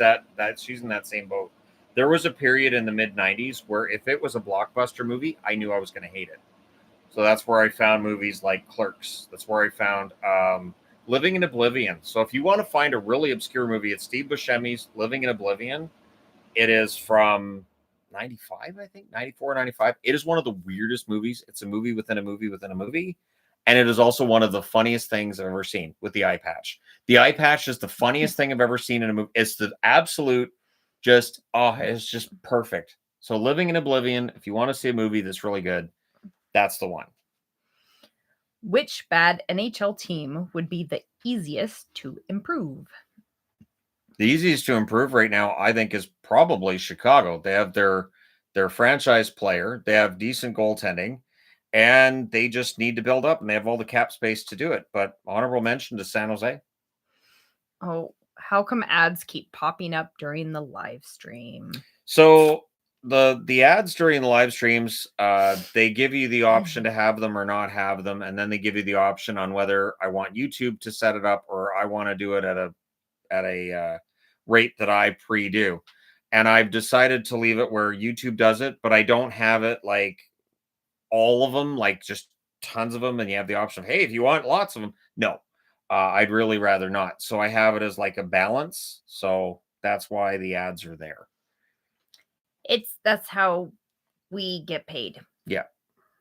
she's in that same boat. There was a period in the mid-90s where if it was a blockbuster movie, I knew I was going to hate it. So that's where I found movies like Clerks. That's where I found Living in Oblivion. So if you want to find a really obscure movie, it's Steve Buscemi's Living in Oblivion. It is from 95, I think, 94, 95. It is one of the weirdest movies. It's a movie within a movie within a movie. And it is also one of the funniest things I've ever seen with the eye patch. The eye patch is the funniest thing I've ever seen in a movie. It's the absolute it's just perfect. So Living in Oblivion, if you want to see a movie that's really good, that's the one. Which bad NHL team would be the easiest to improve? The easiest to improve right now, I think, is probably Chicago. They have their franchise player. They have decent goaltending. And they just need to build up, and they have all the cap space to do it. But honorable mention to San Jose. Oh, how come ads keep popping up during the live stream? So the ads during the live streams, they give you the option to have them or not have them, and then they give you the option on whether I want YouTube to set it up or I want to do it at a rate that I pre-do. And I've decided to leave it where YouTube does it, but I don't have it like all of them, like just tons of them, and you have the option of, hey, if you want lots of them. No, I'd really rather not. So I have it as like a balance. So that's why the ads are there. That's how we get paid. Yeah.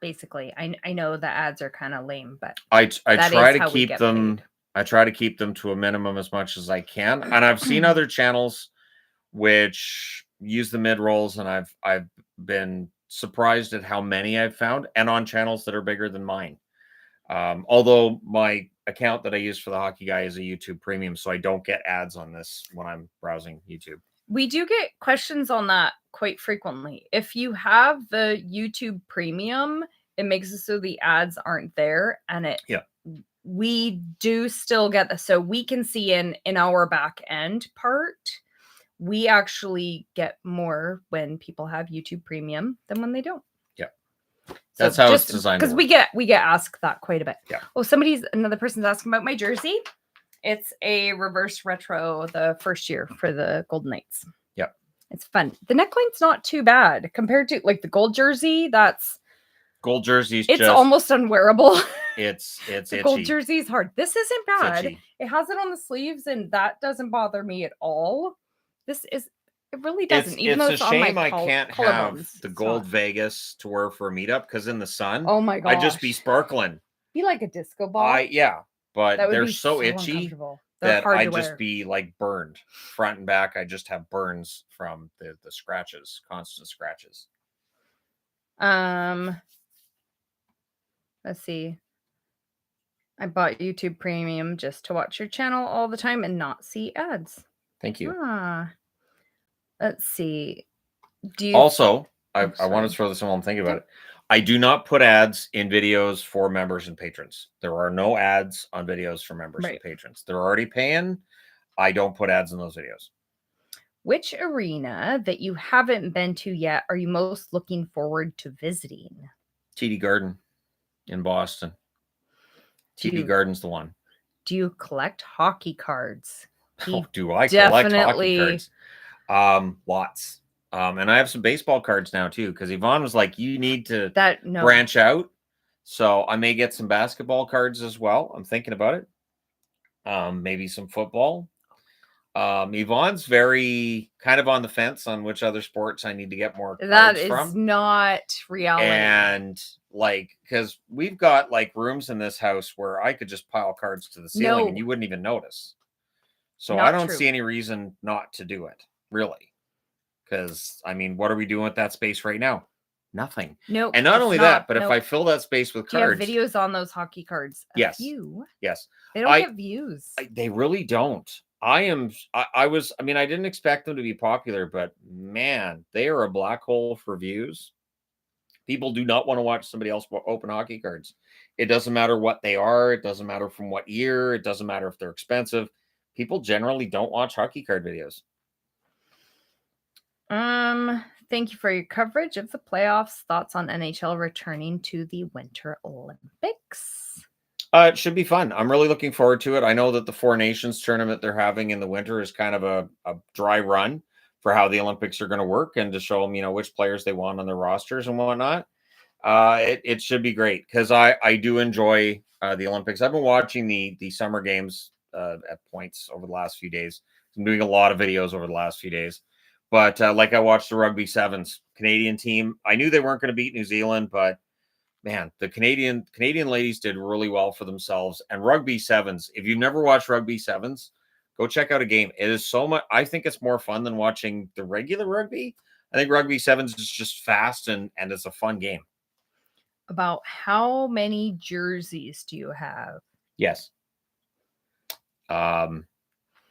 Basically. I know the ads are kind of lame, but I try to keep them. I try to keep them to a minimum as much as I can. And I've seen other channels which use the mid rolls, and I've been surprised at how many I've found, and on channels that are bigger than mine. Although my account that I use for the Hockey Guy is a YouTube premium, so I don't get ads on this when I'm browsing YouTube. We do get questions on that quite frequently. If you have the YouTube premium, it makes it so the ads aren't there, and we do still get this. So we can see in our back end part, we actually get more when people have YouTube premium than when they don't. Yeah. That's how it's designed. Because we get asked that quite a bit. Yeah. Oh, another person's asking about my jersey. It's a reverse retro, the first year for the Golden Knights. Yeah. It's fun. The neckline's not too bad compared to like the gold jersey. Gold jersey's it's almost unwearable. It's itchy. Gold jersey's hard. This isn't bad. It has it on the sleeves, and that doesn't bother me at all. It really doesn't. It's a shame I can't have the gold Vegas to wear for a meetup, because in the sun, oh my god, I'd just be sparkling. Be like a disco ball. But they're so itchy that I'd just be like burned front and back. I just have burns from the scratches, constant scratches. Let's see. I bought YouTube Premium just to watch your channel all the time and not see ads. Thank you. Let's see. Also, I want to throw this in while I'm thinking about it. I do not put ads in videos for members and patrons. There are no ads on videos for members and patrons. They're already paying. I don't put ads in those videos. Which arena that you haven't been to yet are you most looking forward to visiting? TD Garden in Boston. TD Garden's the one. Do you collect hockey cards? Oh, do I collect hockey cards? Lots. And I have some baseball cards now too, because Yvonne was like, you need to branch out. So I may get some basketball cards as well. I'm thinking about it. Maybe some football. Yvonne's very kind of on the fence on which other sports I need to get more cards from. That is not reality. And like, because we've got like rooms in this house where I could just pile cards to the ceiling and you wouldn't even notice. So I don't see any reason not to do it, really. Because, I mean, what are we doing with that space right now? Nothing. No. And not only that, but if I fill that space with cards. Do you have videos on those hockey cards? Yes. Yes. They don't get views. They really don't. I didn't expect them to be popular, but man, they are a black hole for views. People do not want to watch somebody else open hockey cards. It doesn't matter what they are. It doesn't matter from what year. It doesn't matter if they're expensive. People generally don't watch hockey card videos. Thank you for your coverage of the playoffs. Thoughts on NHL returning to the Winter Olympics? It should be fun. I'm really looking forward to it. I know that the Four Nations tournament they're having in the winter is kind of a dry run for how the Olympics are going to work and to show them, which players they want on their rosters and whatnot. It should be great because I do enjoy the Olympics. I've been watching the summer games at points over the last few days. I'm doing a lot of videos over the last few days. But like I watched the Rugby Sevens Canadian team. I knew they weren't going to beat New Zealand, but man, the Canadian ladies did really well for themselves. And Rugby Sevens, if you've never watched Rugby Sevens, go check out a game. It is so much. I think it's more fun than watching the regular rugby. I think Rugby Sevens is just fast and it's a fun game. About how many jerseys do you have? Yes. The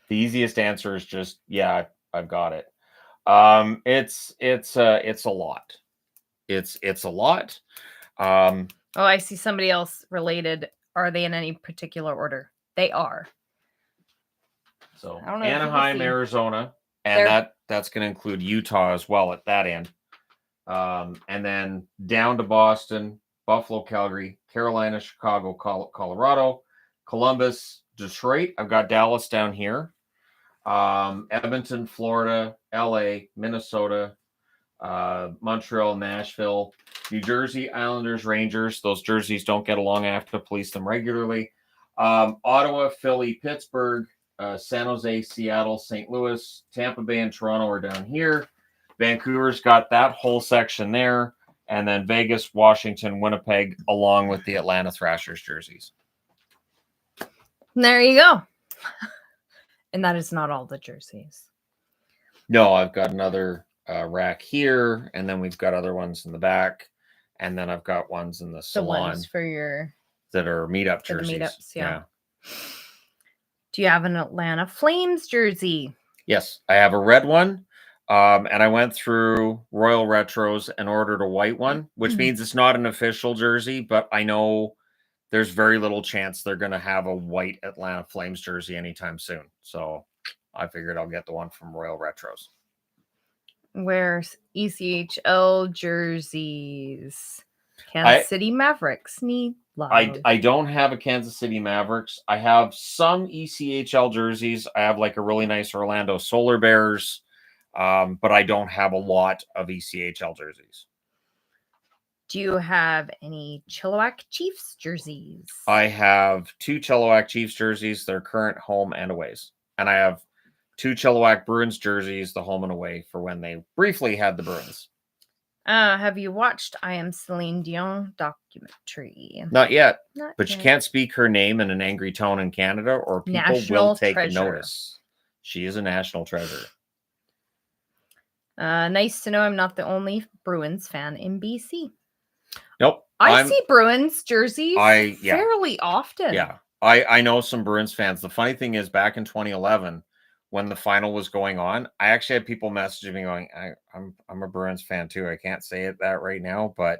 easiest answer is just, yeah, I've got it. It's a lot. It's a lot. I see somebody else related. Are they in any particular order? They are. So Anaheim, Arizona, and that's going to include Utah as well at that end. And then down to Boston, Buffalo, Calgary, Carolina, Chicago, Colorado, Columbus, Detroit. I've got Dallas down here. Edmonton, Florida, LA, Minnesota, Montreal, Nashville, New Jersey, Islanders, Rangers. Those jerseys don't get along. I have to police them regularly. Ottawa, Philly, Pittsburgh, San Jose, Seattle, St. Louis, Tampa Bay, and Toronto are down here. Vancouver's got that whole section there. And then Vegas, Washington, Winnipeg, along with the Atlanta Thrashers jerseys. There you go. And that is not all the jerseys. No, I've got another rack here, and then we've got other ones in the back, and then I've got ones in the salon. The ones for your that are meetup jerseys. The meetups, yeah. Do you have an Atlanta Flames jersey? Yes, I have a red one, and I went through Royal Retros and ordered a white one, which means it's not an official jersey, but I know there's very little chance they're going to have a white Atlanta Flames jersey anytime soon. So I figured I'll get the one from Royal Retros. Where's ECHL jerseys? Kansas City Mavericks need love. I don't have a Kansas City Mavericks. I have some ECHL jerseys. I have like a really nice Orlando Solar Bears, but I don't have a lot of ECHL jerseys. Do you have any Chilliwack Chiefs jerseys? I have 2 Chilliwack Chiefs jerseys. They're current home and aways. And I have 2 Chilliwack Bruins jerseys, the home and away, for when they briefly had the Bruins. Have you watched I Am Celine Dion documentary? Not yet. But you can't speak her name in an angry tone in Canada or people will take notice. She is a national treasure. Nice to know I'm not the only Bruins fan in BC. Nope. I see Bruins jerseys fairly often. Yeah. I know some Bruins fans. The funny thing is, back in 2011, when the final was going on, I actually had people messaging me going, I'm a Bruins fan too. I can't say it that right now, but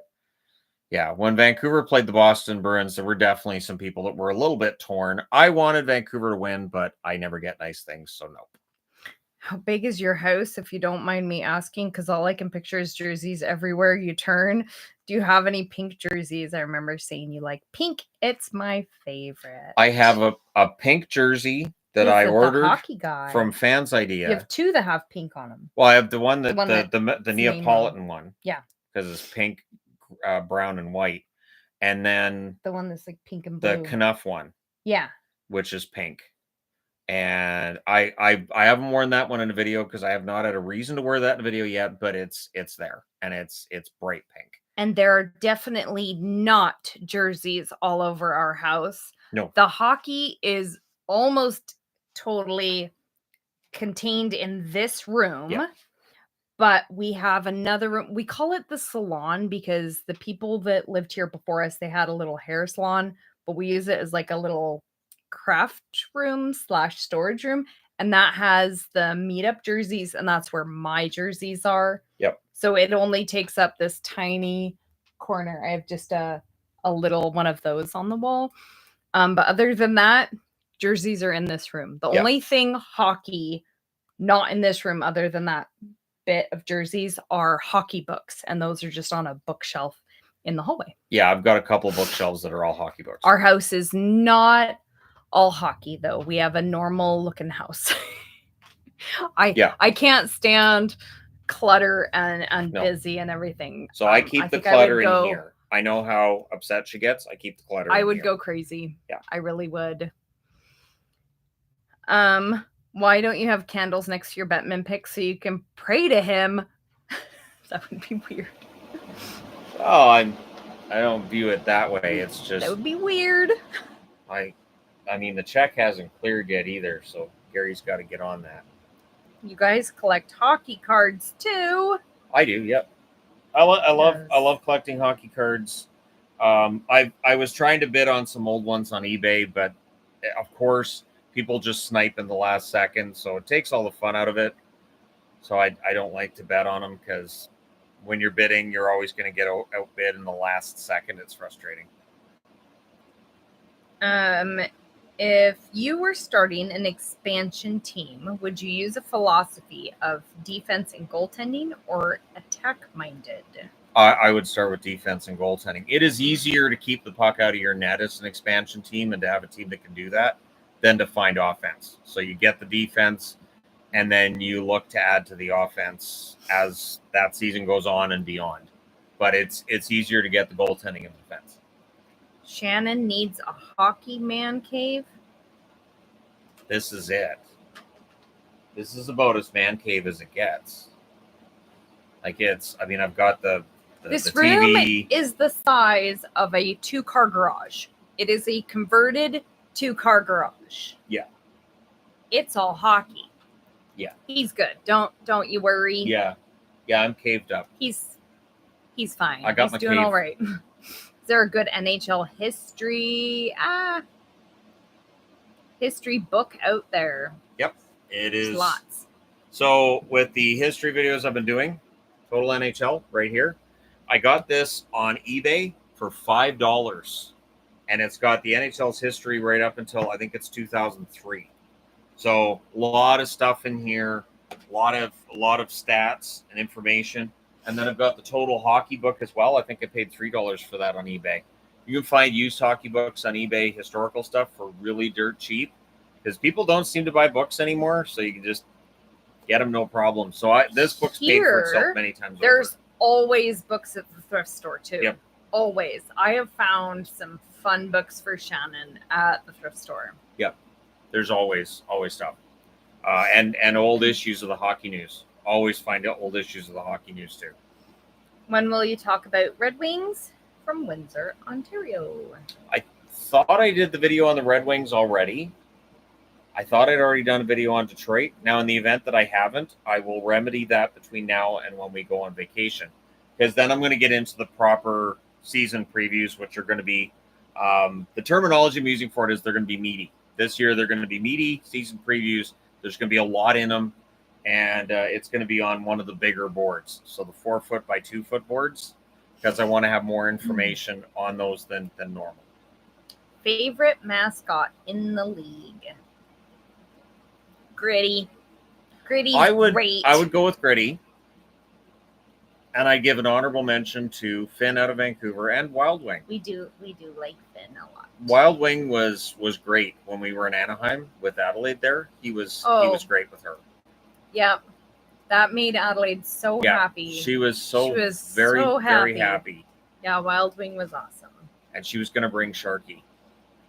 yeah, when Vancouver played the Boston Bruins, there were definitely some people that were a little bit torn. I wanted Vancouver to win, but I never get nice things, so nope. How big is your house, if you don't mind me asking? Because all I can picture is jerseys everywhere you turn. Do you have any pink jerseys? I remember seeing you like pink. It's my favorite. I have a pink jersey that Is I it the ordered hockey guy? from Fans Idea. You have two that have pink on them. Well, I have the one that the it's Neapolitan one. Yeah. Because it's pink, brown, and white. And then The one that's like pink and blue. the Knuff one. Yeah. Which is pink. And I haven't worn that one in a video because I have not had a reason to wear that in a video yet, but it's there and it's bright pink. And there are definitely not jerseys all over our house. No. The hockey is almost totally contained in this room. Yeah. But we have another room. We call it the salon because the people that lived here before us, they had a little hair salon, but we use it as like a little craft room / storage room. And that has the meetup jerseys, and that's where my jerseys are. Yep. So it only takes up this tiny corner. I have just a little one of those on the wall. But other than that, jerseys are in this room. The only thing hockey not in this room other than that bit of jerseys are hockey books, and those are just on a bookshelf in the hallway. Yeah, I've got a couple of bookshelves that are all hockey books. Our house is not all hockey though. We have a normal looking house. I can't stand clutter and busy and everything. So I keep the clutter in here. I know how upset she gets. I keep the clutter in here. I would go crazy. Yeah. I really would. Why don't you have candles next to your Bettman pick so you can pray to him? That would be weird. Oh, I don't view it that way. It's just that would be weird. I mean, the check hasn't cleared yet either, so Gary's got to get on that. You guys collect hockey cards too. I do. Yep. I love collecting hockey cards. I was trying to bid on some old ones on eBay, but of course people just snipe in the last second, so it takes all the fun out of it. So I don't like to bet on them because when you're bidding, you're always going to get outbid in the last second. It's frustrating. If you were starting an expansion team, would you use a philosophy of defense and goaltending or attack-minded? I would start with defense and goaltending. It is easier to keep the puck out of your net as an expansion team and to have a team that can do that than to find offense. So you get the defense, and then you look to add to the offense as that season goes on and beyond. But it's easier to get the goaltending and defense. Shannon needs a hockey man cave. This is it. This is about as man cave as it gets. Like I've got this the room TV. Is the size of a 2-car garage. It is a converted 2-car garage. Yeah. It's all hockey. Yeah. He's good. Don't you worry. Yeah. Yeah, I'm caved up. He's fine. I got He's my doing cave. all right. Is there a good NHL history book out there? Yep. It is. There's lots. So with the history videos I've been doing, Total NHL right here, I got this on eBay for $5. And it's got the NHL's history right up until I think it's 2003. So a lot of stuff in here, a lot of stats and information. And then I've got the Total Hockey book as well. I think I paid $3 for that on eBay. You can find used hockey books on eBay, historical stuff, for really dirt cheap because people don't seem to buy books anymore. So you can just get them no problem. So this book's paid for itself many times there's over. Always books at the thrift store too. Yep. Always. I have found some fun books for Shannon at the thrift store. Yep. There's always stuff. And old issues of the Hockey News. Always find out old issues of the Hockey News too. When will you talk about Red Wings from Windsor, Ontario? I thought I did the video on the Red Wings already. I thought I'd already done a video on Detroit. Now, in the event that I haven't, I will remedy that between now and when we go on vacation. Because then I'm going to get into the proper season previews, which are going to be, the terminology I'm using for it is they're going to be meaty. This year, they're going to be meaty season previews. There's going to be a lot in them. And it's going to be on one of the bigger boards. So the 4-foot by 2-foot boards, because I want to have more information on those than normal. Favorite mascot in the league? Gritty. Gritty's I would great. go with Gritty. And I give an honorable mention to Finn out of Vancouver and Wild Wing. We do like Finn a lot. Wild Wing was great when we were in Anaheim with Adelaide there. He was great with her. Yep. That made Adelaide so happy. She was very happy. Yeah, Wild Wing was awesome. And she was going to bring Sharky.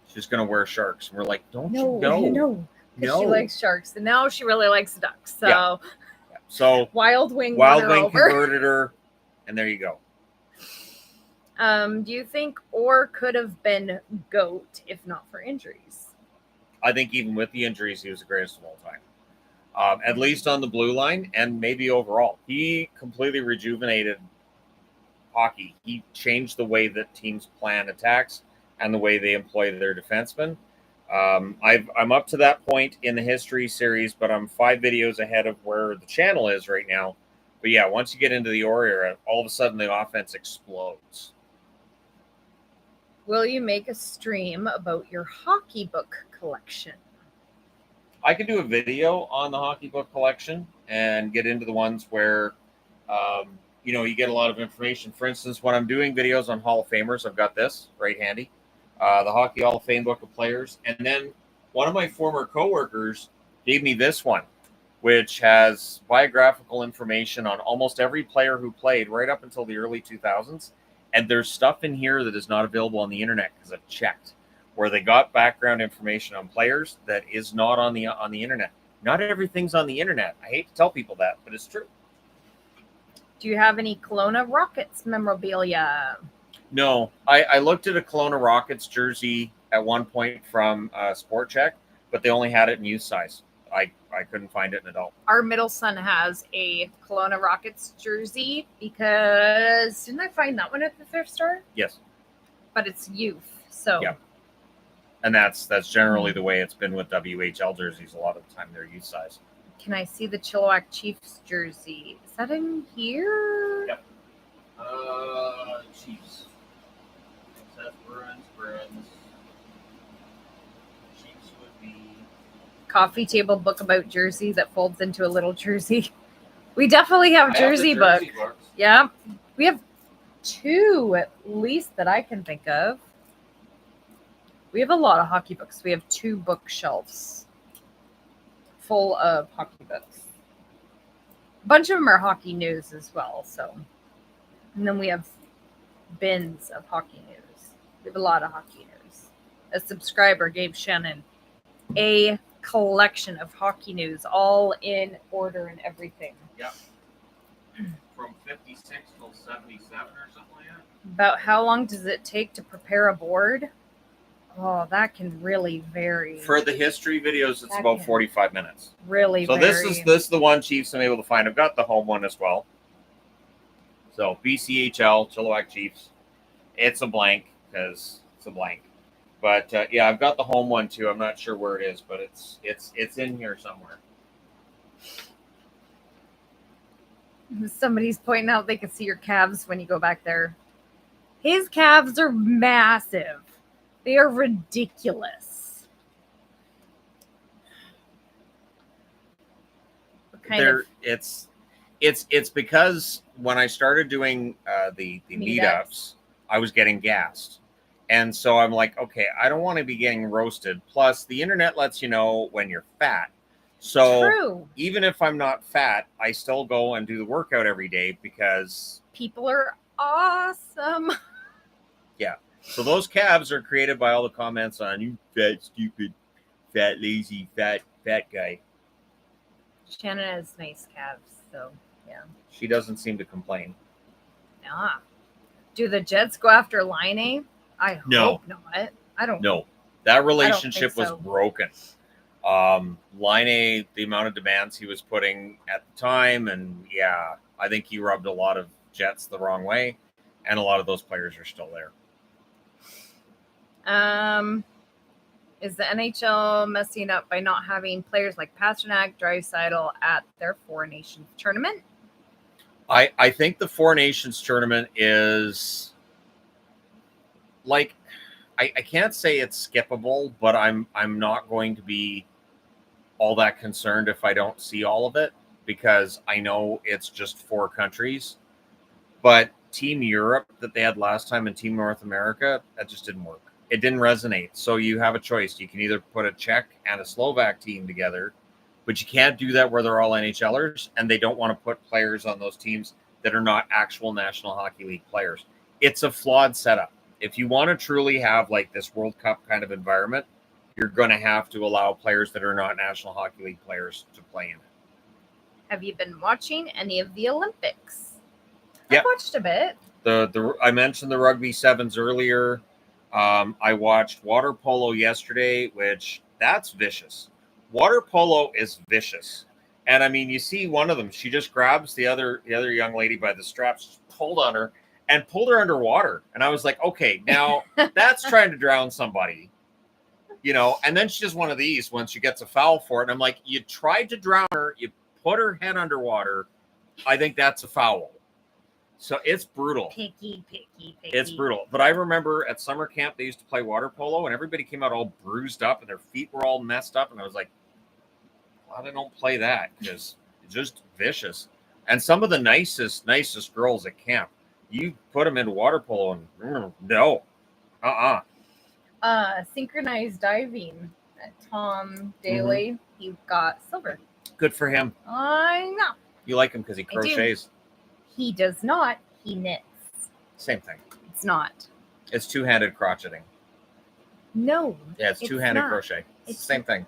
She was going to wear sharks. And we're like, don't you know? No. She likes sharks. And now she really likes ducks. So, yeah. So Wild Wing converted her. And there you go. Do you think Orr could have been GOAT if not for injuries? I think even with the injuries, he was the greatest of all time. At least on the blue line and maybe overall. He completely rejuvenated hockey. He changed the way that teams plan attacks and the way they employ their defensemen. I'm up to that point in the history series, but I'm 5 videos ahead of where the channel is right now. But yeah, once you get into the Orr era, all of a sudden the offense explodes. Will you make a stream about your hockey book collection? I could do a video on the hockey book collection and get into the ones where, you get a lot of information. For instance, when I'm doing videos on Hall of Famers, I've got this right handy, the Hockey Hall of Fame Book of Players. And then one of my former coworkers gave me this one, which has biographical information on almost every player who played right up until the early 2000s. And there's stuff in here that is not available on the internet because I've checked, where they got background information on players that is not on the internet. Not everything's on the internet. I hate to tell people that, but it's true. Do you have any Kelowna Rockets memorabilia? No. I looked at a Kelowna Rockets jersey at one point from Sport Check, but they only had it in youth size. I couldn't find it in adult. Our middle son has a Kelowna Rockets jersey because didn't I find that one at the thrift store? Yes. But it's youth, so yeah. And that's generally the way it's been with WHL jerseys. A lot of the time they're youth size. Can I see the Chilliwack Chiefs jersey? Is that in here? Yep. Chiefs. That's Bruins. Chiefs would be coffee table book about jersey that folds into a little jersey. We definitely have jersey books. Yeah. We have 2 at least that I can think of. We have a lot of hockey books. We have 2 bookshelves full of hockey books. A bunch of them are hockey news as well. So, and then we have bins of hockey news. We have a lot of hockey news. A subscriber gave Shannon a collection of hockey news, all in order and everything. Yeah. From 56 till 77 or something like that. About how long does it take to prepare a board? Oh, that can really vary. For the history videos, it's about 45 minutes. Really so vary. This is the one Chiefs I'm able to find. I've got the home one as well. So BCHL, Chilliwack Chiefs. It's a blank because it's a blank. But yeah, I've got the home one too. I'm not sure where it is, but it's in here somewhere. Somebody's pointing out they can see your calves when you go back there. His calves are massive. They are ridiculous. It's because when I started doing the meetups, I was getting gassed. And so I'm like, okay, I don't want to be getting roasted. Plus, the internet lets you know when you're fat. So even if I'm not fat, I still go and do the workout every day because people are awesome. Yeah. So those calves are created by all the comments on you fat, stupid, fat, lazy, fat guy. Shannon has nice calves, so yeah. She doesn't seem to complain. Ah. Do the Jets go after Laine? I hope not. I don't know. That relationship was broken. Laine, the amount of demands he was putting at the time, and yeah, I think he rubbed a lot of Jets the wrong way, and a lot of those players are still there. Is the NHL messing up by not having players like Pasternak, Draisaitl at their Four Nations tournament? I think the Four Nations tournament is like I can't say it's skippable, but I'm not going to be all that concerned if I don't see all of it, because I know it's just 4 countries. But Team Europe that they had last time and Team North America, that just didn't work. It didn't resonate. So you have a choice. You can either put a Czech and a Slovak team together, but you can't do that where they're all NHLers, and they don't want to put players on those teams that are not actual National Hockey League players. It's a flawed setup. If you want to truly have like this World Cup kind of environment, you're going to have to allow players that are not National Hockey League players to play in it. Have you been watching any of the Olympics? Yeah. I watched a bit. I mentioned the rugby sevens earlier. I watched water polo yesterday, which that's vicious. Water polo is vicious. And I mean, you see one of them, she just grabs the other young lady by the straps, pulled on her and pulled her underwater. And I was like, okay, now that's trying to drown somebody, you know, and then she does one of these when she gets a foul for it. And I'm like, you tried to drown her, you put her head underwater. I think that's a foul. So it's brutal. Picky. It's brutal. But I remember at summer camp, they used to play water polo and everybody came out all bruised up and their feet were all messed up. And I was like, why they don't play that? Because it's just vicious. And some of the nicest girls at camp, you put them into water polo and no. Synchronized diving. Tom Daly, he got silver. Good for him. I know. You like him because he crochets. He does not. He knits. Same thing. It's not. It's two-handed crocheting. No. Yeah, it's two-handed not. crochet. It's the same thing.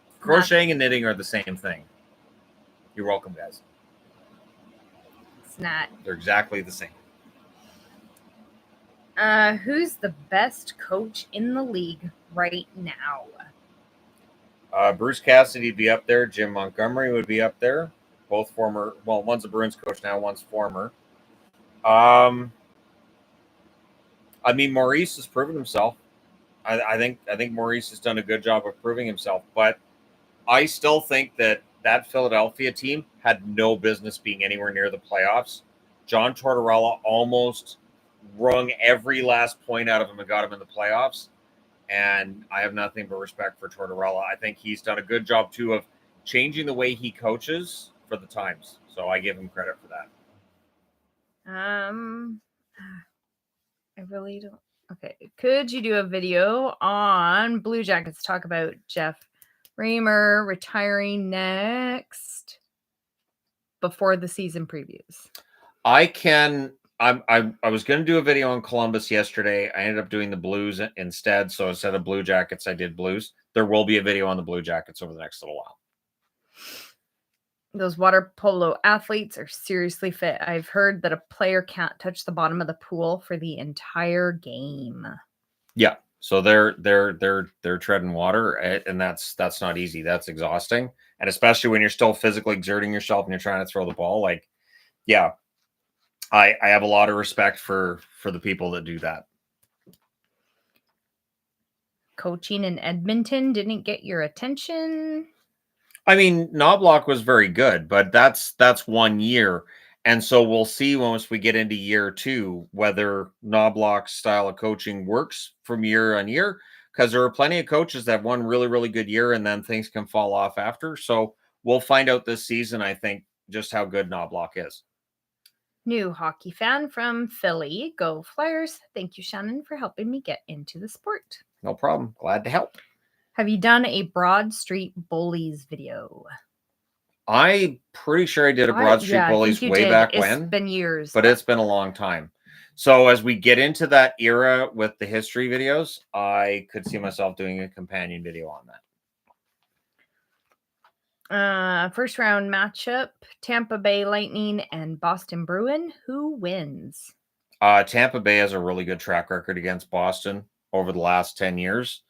It's Crocheting and knitting are the same thing. You're welcome, guys. It's not. They're exactly the same. Who's the best coach in the league right now? Bruce Cassidy would be up there. Jim Montgomery would be up there. Both former. Well, one's a Bruins coach now. One's former. I mean, Maurice has proven himself. I think Maurice has done a good job of proving himself. But I still think that Philadelphia team had no business being anywhere near the playoffs. John Tortorella almost wrung every last point out of him and got him in the playoffs. And I have nothing but respect for Tortorella. I think he's done a good job, too, of changing the way he coaches for the times. So I give him credit for that. I really don't. Okay. Could you do a video on Blue Jackets? Talk about Jeff Reimer retiring next before the season previews. I can. I was going to do a video on Columbus yesterday. I ended up doing the Blues instead. So instead of Blue Jackets, I did Blues. There will be a video on the Blue Jackets over the next little while. Those water polo athletes are seriously fit. I've heard that a player can't touch the bottom of the pool for the entire game. Yeah. So they're treading water, and that's not easy. That's exhausting. And especially when you're still physically exerting yourself and you're trying to throw the ball. Like, yeah. I have a lot of respect for the people that do that. Coaching in Edmonton didn't get your attention. I mean, Knobloch was very good, but that's 1 year. And so we'll see once we get into year 2 whether Knobloch's style of coaching works from year on year, because there are plenty of coaches that have one really, really good year and then things can fall off after. So we'll find out this season, I think, just how good Knobloch is. New hockey fan from Philly. Go Flyers. Thank you, Shannon, for helping me get into the sport. No problem. Glad to help. Have you done a Broad Street Bullies video? I'm pretty sure I did a Broad Street Bullies way back when. It's been years. But it's been a long time. So as we get into that era with the history videos, I could see myself doing a companion video on that. First round matchup, Tampa Bay Lightning and Boston Bruin. Who wins? Tampa Bay has a really good track record against Boston over the last 10 years.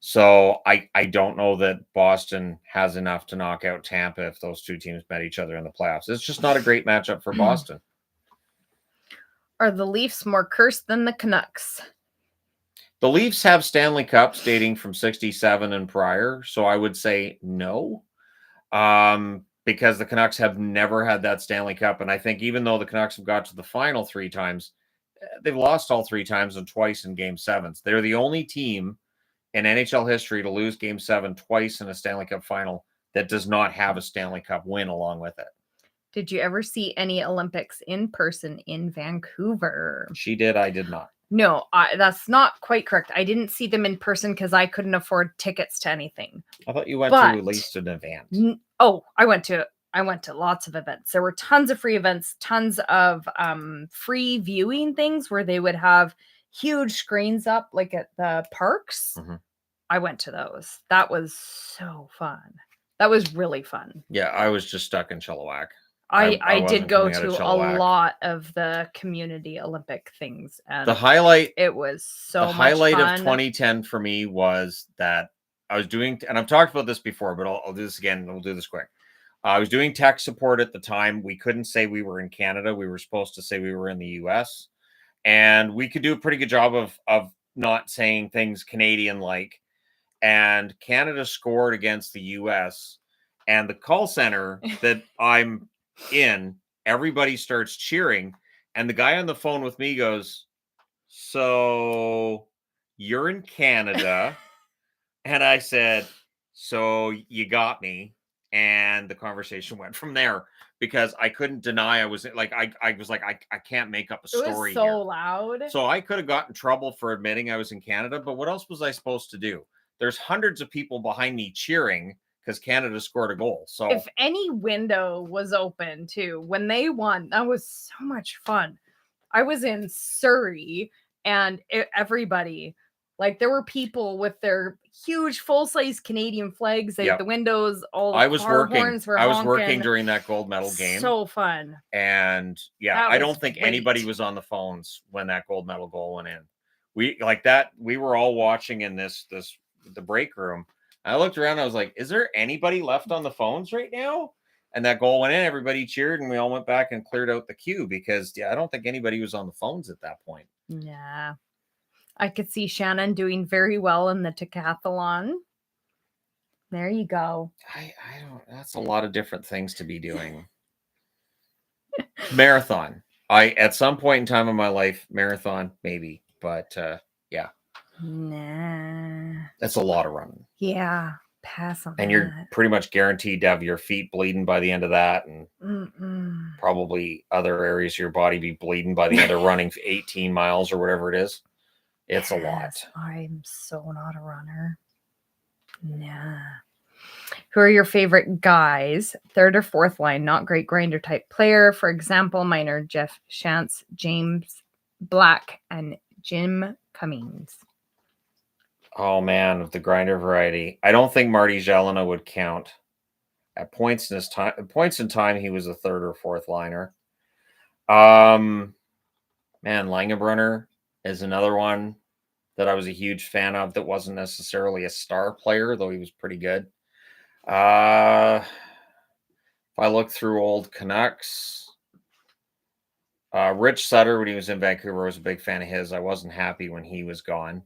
So I don't know that Boston has enough to knock out Tampa if those two teams met each other in the playoffs. It's just not a great matchup for Boston. Are the Leafs more cursed than the Canucks? The Leafs have Stanley Cups dating from 67 and prior. So I would say no. Because the Canucks have never had that Stanley Cup. And I think even though the Canucks have got to the final 3 times, they've lost all 3 times and twice in game 7s. They're the only team in NHL history to lose Game 7 twice in a Stanley Cup final that does not have a Stanley Cup win along with it. Did you ever see any Olympics in person in Vancouver? She did. I did not. No, that's not quite correct. I didn't see them in person because I couldn't afford tickets to anything. I thought you went to at least an event. I went to lots of events. There were tons of free events, tons of free viewing things where they would have huge screens up like at the parks. Mm-hmm. I went to those. That was so fun. That was really fun. Yeah, I was just stuck in Chilliwack. I did go to a lot of the community Olympic things, and the highlight of 2010 for me was that I was doing, and I've talked about this before, but I'll do this again and we'll do this quick. I was doing tech support at the time. We couldn't say we were in Canada. We were supposed to say we were in the US, and we could do a pretty good job of not saying things Canadian like. And Canada scored against the US, and the call center that I'm in, everybody starts cheering, and the guy on the phone with me goes, "So you're in Canada?" And I said, "So you got me." And the conversation went from there because I couldn't deny I was like, I can't make up a story. It was so here. loud. So I could have gotten in trouble for admitting I was in Canada, but what else was I supposed to do? There's hundreds of people behind me cheering because Canada scored a goal. So if any window was open too, when they won, that was so much fun. I was in Surrey, and everybody, like, there were people with their huge full-size Canadian flags. They had the windows, all the horns were honking. I was working during that gold medal game. So fun. And I don't think anybody was on the phones when that gold medal goal went in. We were all watching in the break room. I looked around, I was like, is there anybody left on the phones right now? And that goal went in, everybody cheered, and we all went back and cleared out the queue because I don't think anybody was on the phones at that point. Yeah. I could see Shannon doing very well in the decathlon. There you go. I don't, that's a lot of different things to be doing. Marathon. At some point in time in my life, marathon, maybe, but yeah. Nah. That's a lot of running. Yeah. Pass on and you're pretty much guaranteed to have your feet bleeding by the end of that, and probably other areas of your body be bleeding by the end of running 18 miles or whatever it is. It's a lot. I'm so not a runner. Nah. Who are your favorite guys? Third or fourth line, not great grinder type player. For example, mine are Jeff Shantz, James Black, and Jim Cummings. Oh man, of the grinder variety, I don't think Marty Jelena would count. At points in time, he was a third or fourth liner. Man, Langenbrunner is another one that I was a huge fan of that wasn't necessarily a star player, though he was pretty good. If I look through old Canucks, Rich Sutter, when he was in Vancouver, I was a big fan of his. I wasn't happy when he was gone.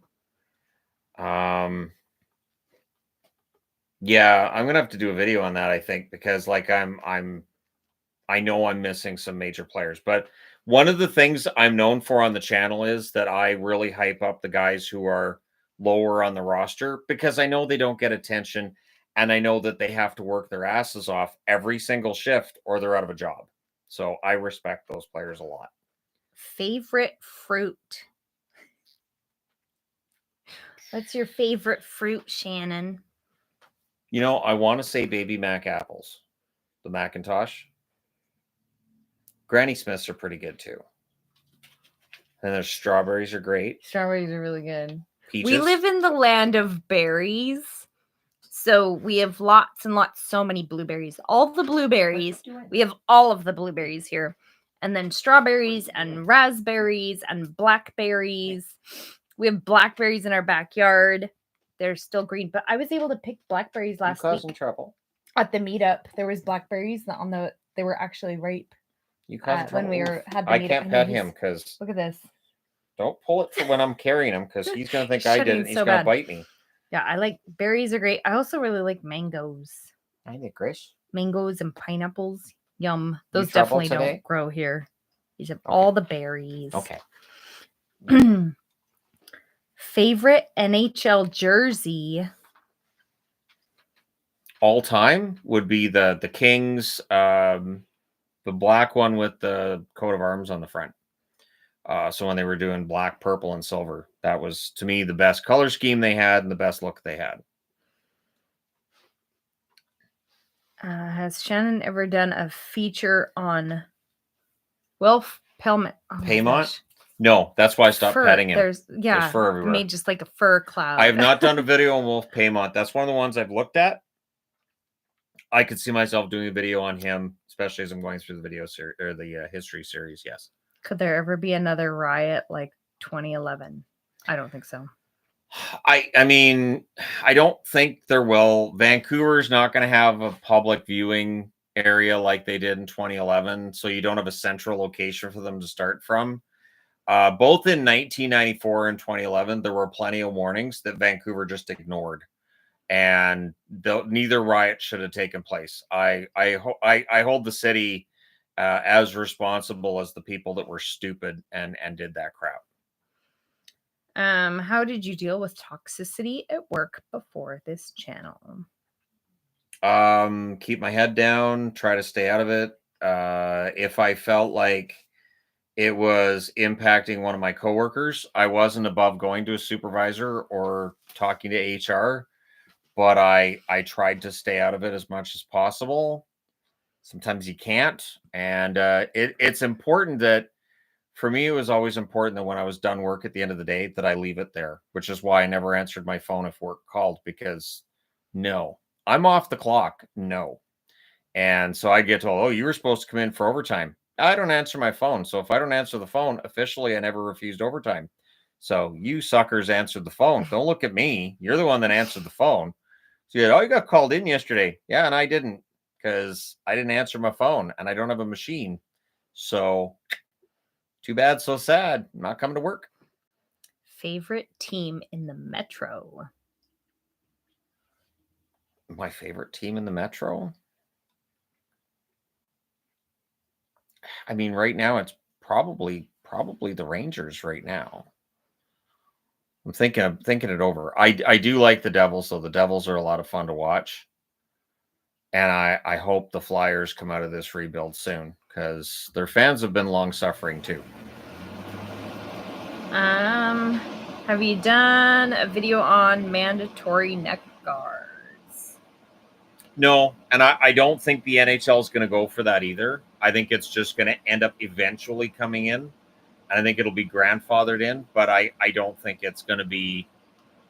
Yeah, I'm gonna have to do a video on that, I think, because like I know I'm missing some major players, but one of the things I'm known for on the channel is that I really hype up the guys who are lower on the roster because I know they don't get attention, and I know that they have to work their asses off every single shift or they're out of a job. So I respect those players a lot. Favorite fruit? What's your favorite fruit, Shannon? You know, I want to say Baby Mac apples, the Macintosh. Granny Smiths are pretty good too. And their strawberries are great. Strawberries are really good. Peaches. We live in the land of berries. So we have lots and lots, so many blueberries. All the blueberries. We have all of the blueberries here. And then strawberries and raspberries and blackberries. We have blackberries in our backyard. They're still green, but I was able to pick blackberries last week. Causing trouble. At the meetup, there was blackberries they were actually ripe. You causing trouble. When we had the I meetup. can't pet him because look at this. Don't pull it for when I'm carrying him because he's gonna think I did and he's gonna bite me. Yeah, I like berries are great. I also really like mangoes. I think Chris. Mangoes and pineapples. Yum. Those definitely don't grow here. These have all the berries. Okay. Favorite NHL jersey? All time would be the Kings, the black one with the coat of arms on the front. So when they were doing black, purple, and silver, that was, to me, the best color scheme they had and the best look they had. Has Shannon ever done a feature on Wilf Pelmet? Oh my Paymont? gosh. No, that's why I stopped Fur. petting him. There's fur everywhere. made just like a fur cloud. I have not done a video on Wolf Paymont. That's one of the ones I've looked at. I could see myself doing a video on him, especially as I'm going through the video series or the history series. Yes. Could there ever be another riot like 2011? I don't think so. I mean, I don't think there will. Vancouver's not going to have a public viewing area like they did in 2011, so you don't have a central location for them to start from. Both in 1994 and 2011, there were plenty of warnings that Vancouver just ignored, and neither riot should have taken place. I hold the city as responsible as the people that were stupid and did that crap. How did you deal with toxicity at work before this channel? Keep my head down, try to stay out of it. If I felt like it was impacting one of my coworkers, I wasn't above going to a supervisor or talking to HR, but I tried to stay out of it as much as possible. Sometimes you can't, and it's important that, for me, it was always important that when I was done work at the end of the day, that I leave it there, which is why I never answered my phone if work called, because no, I'm off the clock. No. And so I get told, oh, you were supposed to come in for overtime. I don't answer my phone. So if I don't answer the phone, officially, I never refused overtime. So you suckers answered the phone. Don't look at me. You're the one that answered the phone. So you got called in yesterday. Yeah, and I didn't, because I didn't answer my phone and I don't have a machine. So too bad, so sad. I'm not coming to work. Favorite team in the Metro? My favorite team in the Metro? I mean, right now it's probably the Rangers right now. I'm thinking it over. I do like the Devils, so the Devils are a lot of fun to watch. And I hope the Flyers come out of this rebuild soon, because their fans have been long suffering too. Have you done a video on mandatory neck guards? No, and I don't think the NHL is going to go for that either. I think it's just going to end up eventually coming in, and I think it'll be grandfathered in, but I don't think it's going to be.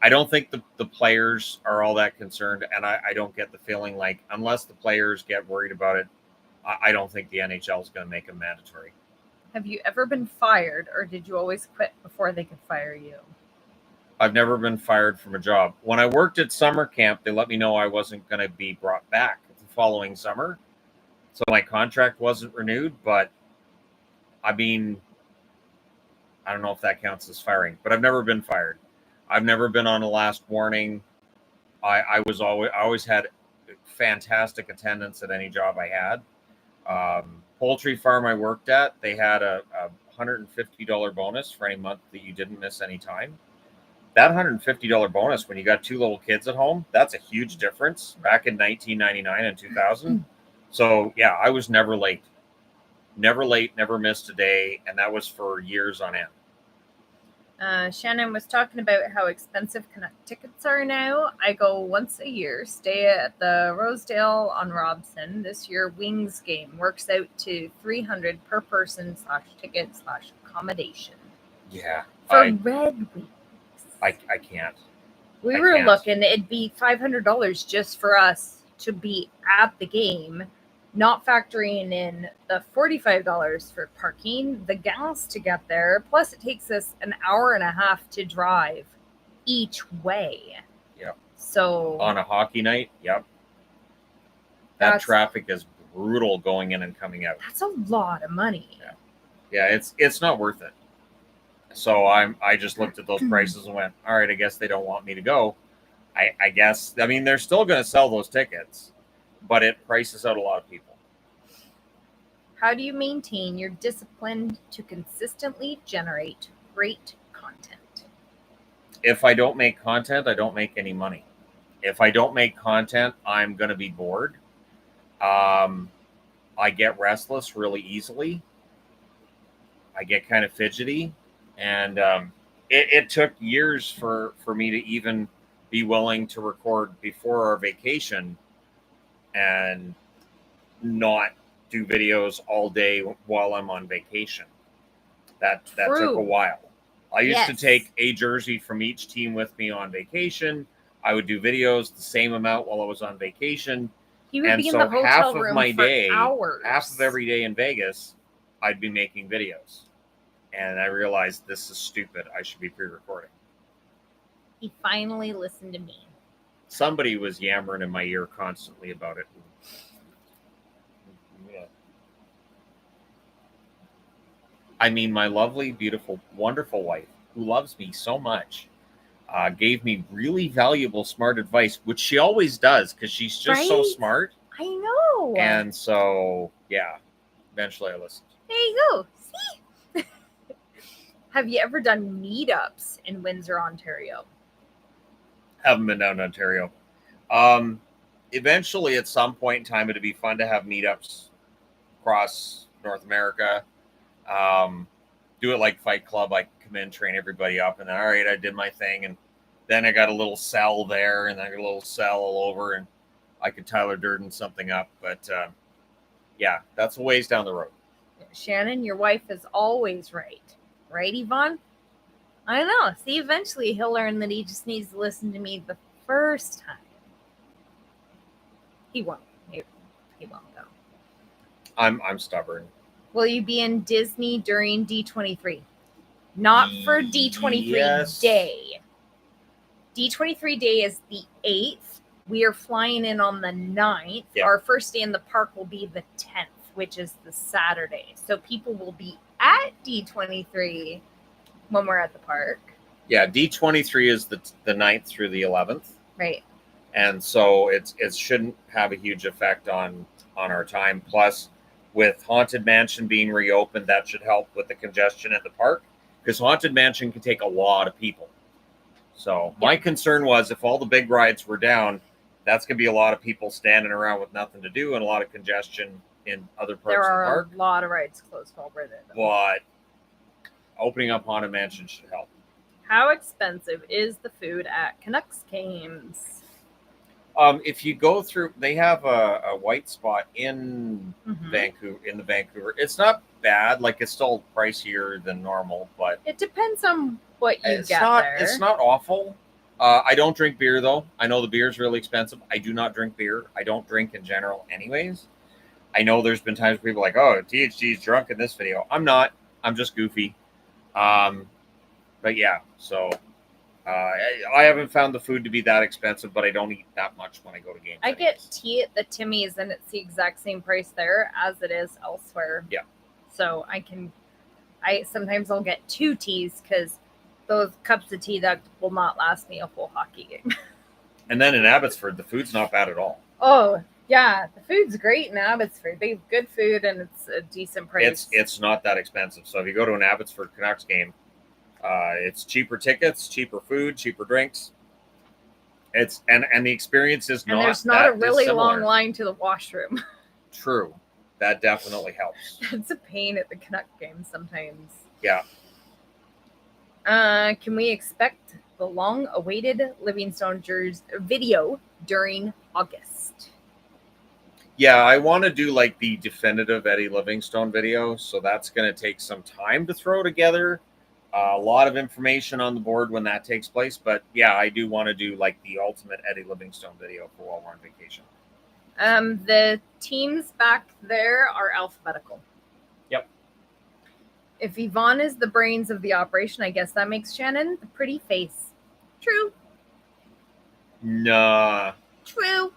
I don't think the players are all that concerned, and I don't get the feeling like, unless the players get worried about it, I don't think the NHL is going to make them mandatory. Have you ever been fired, or did you always quit before they could fire you? I've never been fired from a job. When I worked at summer camp, they let me know I wasn't going to be brought back the following summer, so my contract wasn't renewed. But I mean, I don't know if that counts as firing, but I've never been fired. I've never been on a last warning. I always had fantastic attendance at any job I had. Poultry farm I worked at, they had a $150 bonus for any month that you didn't miss any time. That $150 bonus, when you got two little kids at home, that's a huge difference back in 1999 and 2000. So yeah, I was never late, never missed a day. And that was for years on end. Shannon was talking about how expensive Canuck tickets are now. I go once a year, stay at the Rosedale on Robson. This year, Wings game works out to $300 per person /ticket/accommodation. Yeah. For Red Wings. I can't. We were looking, it'd be $500 just for us to be at the game, not factoring in the $45 for parking, the gas to get there, plus it takes us an hour and a half to drive each way. Yep. So on a hockey night, yep. That traffic is brutal going in and coming out. That's a lot of money. Yeah, it's not worth it. So I just looked at those prices and went, all right, I guess they don't want me to go. I guess, I mean, they're still going to sell those tickets, but it prices out a lot of people. How do you maintain your discipline to consistently generate great content? if I don't make content, I don't make any money. If I don't make content, I'm going to be bored. I get restless really easily. I get kind of fidgety, and it took years for me to even be willing to record before our vacation and not do videos all day while I'm on vacation. That took a while. I used to take a jersey from each team with me on vacation. I would do videos the same amount while I was on vacation. He would And be in so the hotel half of room my for day, hours. half of every day in Vegas, I'd be making videos. And I realized this is stupid. I should be pre-recording. He finally listened to me. Somebody was yammering in my ear constantly about it. Yeah. I mean, my lovely, beautiful, wonderful wife, who loves me so much, gave me really valuable, smart advice, which she always does because she's just so smart. I know. And so, yeah, eventually I listened. There you go. See? Have you ever done meetups in Windsor, Ontario? Haven't been down to Ontario. Eventually, at some point in time, it'd be fun to have meetups across North America. Do it like Fight Club. I come in, train everybody up, and then, all right, I did my thing, and then I got a little cell there, and I got a little cell all over, and I could Tyler Durden something up. But yeah, that's a ways down the road. Shannon, your wife is always right. Right, Yvonne? I know. See, eventually he'll learn that he just needs to listen to me the first time. He won't. He won't, though. I'm stubborn. Will you be in Disney during D23? Not for D23 day. D23 day is the 8th. We are flying in on the 9th. Yeah. Our first day in the park will be the 10th, which is the Saturday. So people will be at D23 when we're at the park. Yeah, D23 is the 9th through the 11th. Right. And so it shouldn't have a huge effect on our time. Plus, with Haunted Mansion being reopened, that should help with the congestion at the park, because Haunted Mansion can take a lot of people. So my concern was, if all the big rides were down, that's going to be a lot of people standing around with nothing to do and a lot of congestion in other parts There of the are park. a lot of rides closed while we're there, though. But opening up Haunted Mansion should help. How expensive is the food at Canucks games? If you go through, they have a white spot in Vancouver. It's not bad. Like, it's still pricier than normal, but It depends on what you get there. It's not awful. I don't drink beer, though. I know the beer is really expensive. I do not drink beer. I don't drink in general anyways. I know there's been times where people are like, oh, THG's drunk in this video. I'm not. I'm just goofy. But yeah, so I haven't found the food to be that expensive, but I don't eat that much when I go to games. I get tea at the Timmy's, and it's the exact same price there as it is elsewhere. Yeah. So sometimes I'll get 2 teas because those cups of tea that will not last me a full hockey game. And then in Abbotsford, the food's not bad at all. Oh, yeah. The food's great in Abbotsford. They have good food, and it's a decent price. It's not that expensive. So if you go to an Abbotsford Canucks game, it's cheaper tickets, cheaper food, cheaper drinks. It's and the experience is not. And there's not a really dissimilar. long line to the washroom. True, that definitely helps. It's a pain at the Canuck game sometimes. Yeah. Can we expect the long-awaited Livingstone video during August? Yeah, I want to do like the definitive Eddie Livingstone video, so that's going to take some time to throw together. A lot of information on the board when that takes place, but yeah, I do want to do like the ultimate Eddie Livingstone video for while we're on vacation. The teams back there are alphabetical. Yep. If Yvonne is the brains of the operation, I guess that makes Shannon the pretty face. True. Nah. True.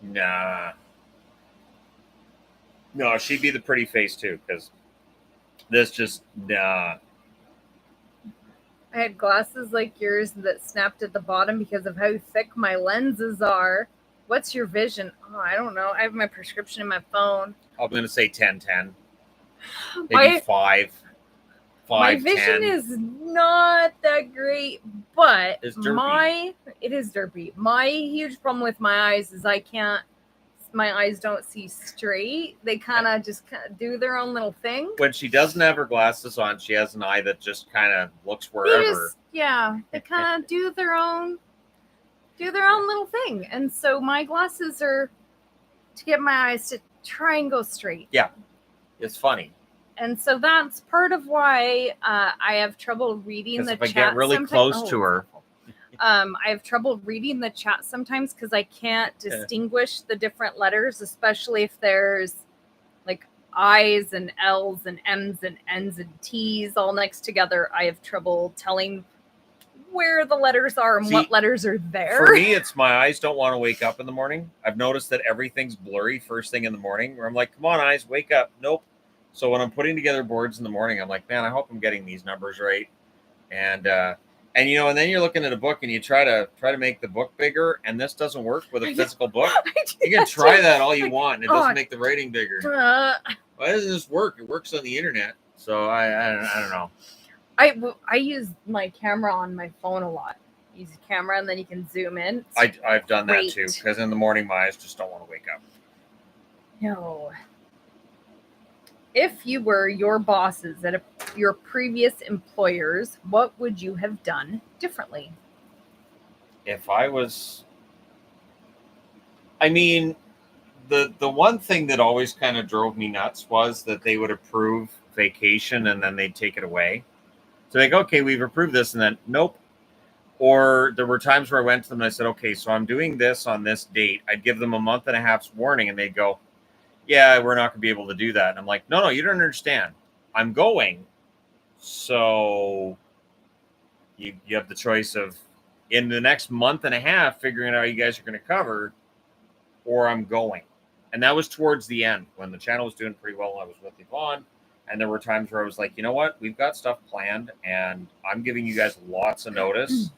Nah. No, she'd be the pretty face too, because this just nah. I had glasses like yours that snapped at the bottom because of how thick my lenses are. What's your vision? Oh, I don't know. I have my prescription in my phone. I'm going to say 10-10. Maybe 5. My 5, vision 10. is not that great, but It's derpy. it is derpy. My huge problem with my eyes is my eyes don't see straight. They kind of just do their own little thing. When she doesn't have her glasses on, she has an eye that just kind of looks They wherever. they kind of do their own little thing. And so my glasses are to get my eyes to try and go straight. Yeah, it's funny. And so that's part of why I have trouble reading the Because if chat. I get really close to her, I have trouble reading the chat sometimes because I can't distinguish the different letters, especially if there's like I's and L's and M's and N's and T's all next together. I have trouble telling where the letters are and what letters are there. For me, it's my eyes don't want to wake up in the morning. I've noticed that everything's blurry first thing in the morning where I'm like, come on, eyes, wake up. Nope. So when I'm putting together boards in the morning, I'm like, man, I hope I'm getting these numbers right. And and then you're looking at a book and you try to make the book bigger, and this doesn't work with a physical book. You can try that all you want, and it doesn't make the writing bigger. Why doesn't this work? It works on the internet. So I don't know. I use my camera on my phone a lot. Use a camera and then you can zoom in. I've done that too, because in the morning my eyes just don't want to wake up. No. If you were your bosses at your previous employers, what would you have done differently? If I was, I mean, the one thing that always kind of drove me nuts was that they would approve vacation and then they'd take it away. So they go, okay, we've approved this, and then nope. Or there were times where I went to them and I said, okay, so I'm doing this on this date. I'd give them a month and a half's warning, and they'd go, yeah, we're not going to be able to do that. And I'm like, no, you don't understand. I'm going. So you have the choice of, in the next month and a half, figuring out how you guys are going to cover, or I'm going. And that was towards the end when the channel was doing pretty well. I was with Yvonne. And there were times where I was like, you know what? We've got stuff planned, and I'm giving you guys lots of notice.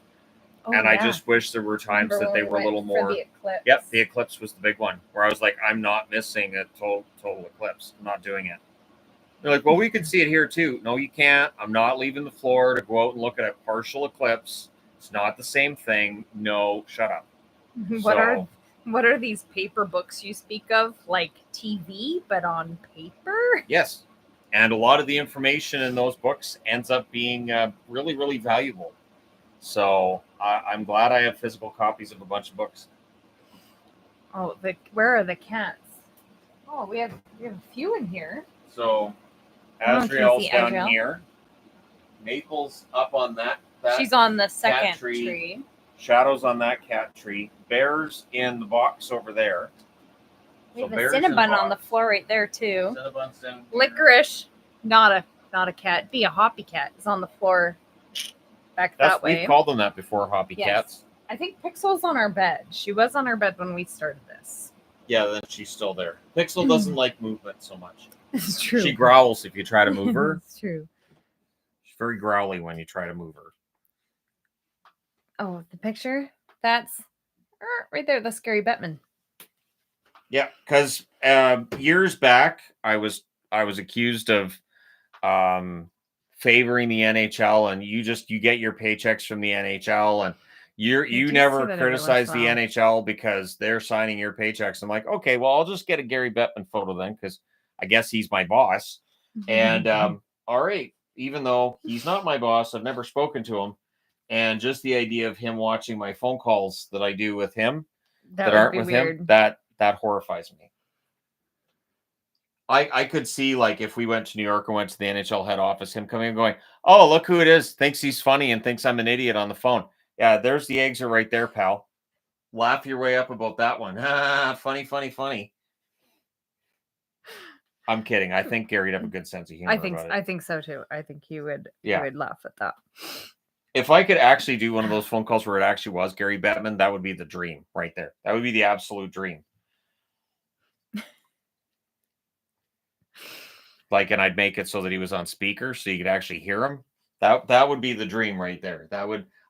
I just wish there were times that they were a little more. The eclipse. Yep, the eclipse was the big one where I was like, I'm not missing a total eclipse. I'm not doing it. They're like, well, we can see it here too. No, you can't. I'm not leaving the floor to go out and look at a partial eclipse. It's not the same thing. No, shut up. What are these paper books you speak of? Like TV, but on paper? Yes. And a lot of the information in those books ends up being really, really valuable. So I'm glad I have physical copies of a bunch of books. Oh, where are the cats? Oh, we have a few in here. So Azrael's down here. Maple's up on that. She's on the second tree. Shadow's on that cat tree. Bear's in the box over there. We have a Cinnabon on the floor right there too. Cinnabon's down here. Licorice, not a cat. Be a hoppy cat is on the floor that way. We've called them that before, hoppy cats. I think Pixel's on our bed. She was on our bed when we started this. Yeah, then she's still there. Pixel doesn't like movement so much. It's true. She growls if you try to move her. It's true. She's very growly when you try to move her. Oh, the picture? That's right there. That's Gary Bettman. Yeah, because years back, I was accused of favoring the NHL, and you get your paychecks from the NHL, and you never criticize the NHL because they're signing your paychecks. I'm like, okay, well, I'll just get a Gary Bettman photo then, because I guess he's my boss. And all right, even though he's not my boss, I've never spoken to him, and just the idea of him watching my phone calls that I do with him that aren't with him, that horrifies me. I could see, like, if we went to New York and went to the NHL head office, him coming and going, oh, look who it is, thinks he's funny and thinks I'm an idiot on the phone. Yeah, there's the eggs are right there, pal. Laugh your way up about that one. Funny, funny, funny. I'm kidding. I think Gary'd have a good sense of humor. I think so too. I think he would laugh at that. If I could actually do one of those phone calls where it actually was Gary Bettman, that would be the dream right there. That would be the absolute dream. Like, and I'd make it so that he was on speaker so you could actually hear him. That would be the dream right there.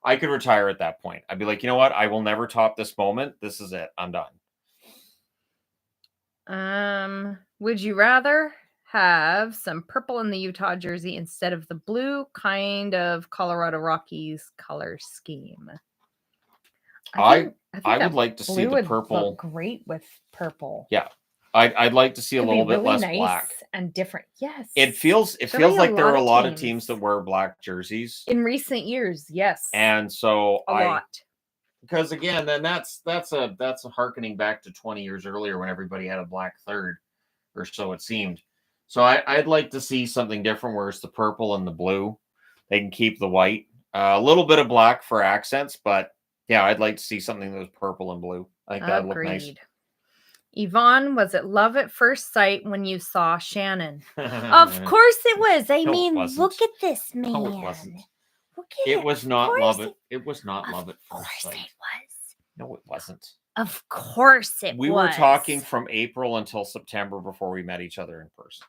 I could retire at that point. I'd be like, you know what? I will never top this moment. This is it. I'm done. Would you rather have some purple in the Utah jersey instead of the blue kind of Colorado Rockies color scheme. I think would that like to see blue the would purple. look great with purple. Yeah. I'd like to see a Could little be bit really less nice black. and different. Yes. It feels There'll be like there are a lot of teams teams that wear black jerseys. in recent years. Yes. And so a lot. Because again, then that's a harkening back to 20 years earlier when everybody had a black third, or so it seemed. So I'd like to see something different where it's the purple and the blue. They can keep the white, a little bit of black for accents, but yeah, I'd like to see something that was purple and blue. I think that'd look nice. Yvonne, was it love at first sight when you saw Shannon? Of course it was. I mean, look at this man. No, it wasn't. Look at It was not love it. It was not Of love at first course sight. it was. No, it wasn't. Of course it was. We were talking from April until September before we met each other in person.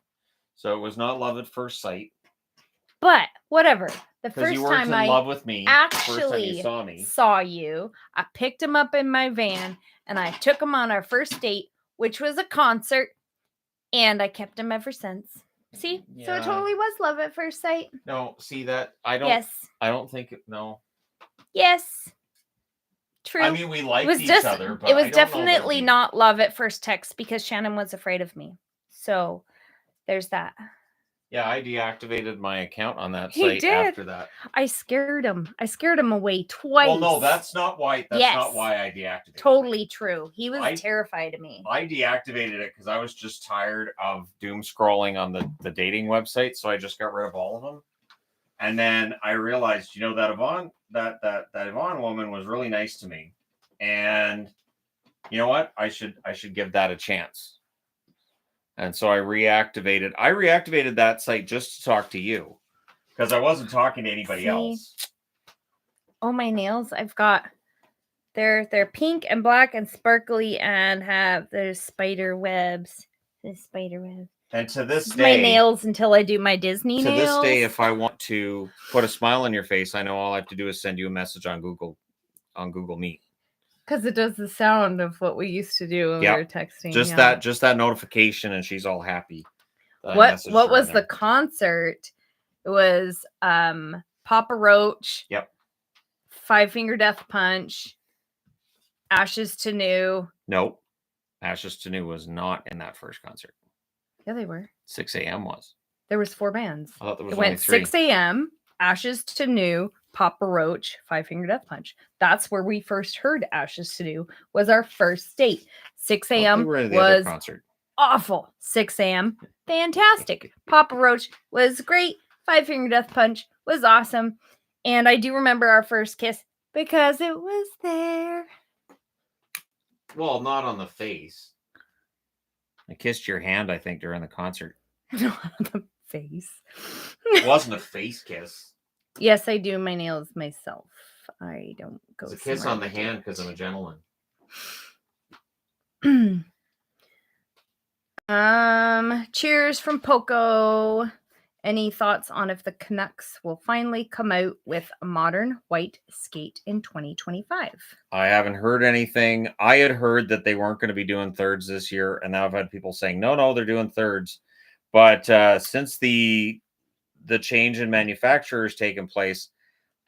So it was not love at first sight. But whatever. The Because first you weren't time in I love with me. The first time actually you saw me. saw you, I picked him up in my van and I took him on our first date, which was a concert, and I kept him ever since. See? So it Yeah. totally was love at first sight. No, see that I don't. Yes. I don't think it. No. Yes. True. I mean, we liked it was each just, other, but it was I don't know that definitely we- not love at first text because Shannon was afraid of me. So there's that. Yeah, I deactivated my account on that He site did. after that. I scared him. I scared him away twice. Well, no, that's not why. That's Yes. not why I deactivated. Totally true. He was terrified of me. I deactivated it because I was just tired of doom scrolling on the dating website, so I just got rid of all of them. And then I realized, you know, that Yvonne, that Yvonne woman was really nice to me, and you know what? I should give that a chance. And so I reactivated that site just to talk to you because I wasn't talking to anybody else. Oh, my nails! I've got they're pink and black and sparkly and there's spider webs. There's spider webs. And to this day, my nails until I do my Disney nails. To this day, if I want to put a smile on your face, I know all I have to do is send you a message on Google Meet. Because it does the sound of what we used to do when we were texting. Just that notification, and she's all happy. What was the concert? It was Papa Roach. Yep. Five Finger Death Punch. Ashes to New. Nope. Ashes to New was not in that first concert. Yeah, they were. 6 a.m. was. There was 4 bands. I thought there was it only went 3. 6 a.m., Ashes to New, Papa Roach, Five Finger Death Punch. That's where we first heard Ashes to New, was our first date. 6 a.m. was concert. Awful. 6 a.m. Fantastic. Papa Roach was great. Five Finger Death Punch was awesome. And I do remember our first kiss because it was there. Well, not on the face. I kissed your hand, I think, during the concert. Not on the face. It wasn't a face kiss. Yes, I do my nails myself. I don't go. It's a kiss on the hand because I'm a gentleman. Cheers from Poco. Any thoughts on if the Canucks will finally come out with a modern white skate in 2025? I haven't heard anything. I had heard that they weren't going to be doing thirds this year, and now I've had people saying, no, they're doing thirds. But since the change in manufacturer has taken place,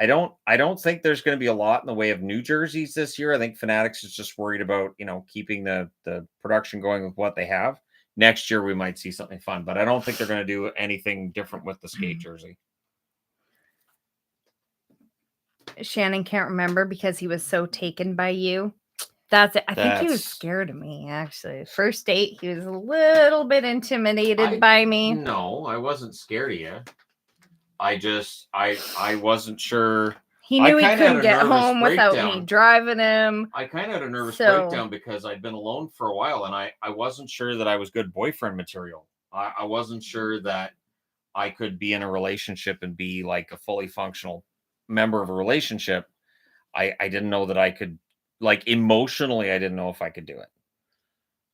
I don't think there's going to be a lot in the way of new jerseys this year. I think Fanatics is just worried about, keeping the production going with what they have. Next year, we might see something fun, but I don't think they're going to do anything different with the skate jersey. Shannon can't remember because he was so taken by you. That's it. I think he was scared of me, actually. First date, he was a little bit intimidated by me. No, I wasn't scared of you. I wasn't sure. He knew he couldn't get home without me driving him. I kind of had a nervous breakdown because I'd been alone for a while, and I wasn't sure that I was good boyfriend material. I wasn't sure that I could be in a relationship and be like a fully functional member of a relationship. I didn't know that I could, like, emotionally, I didn't know if I could do it.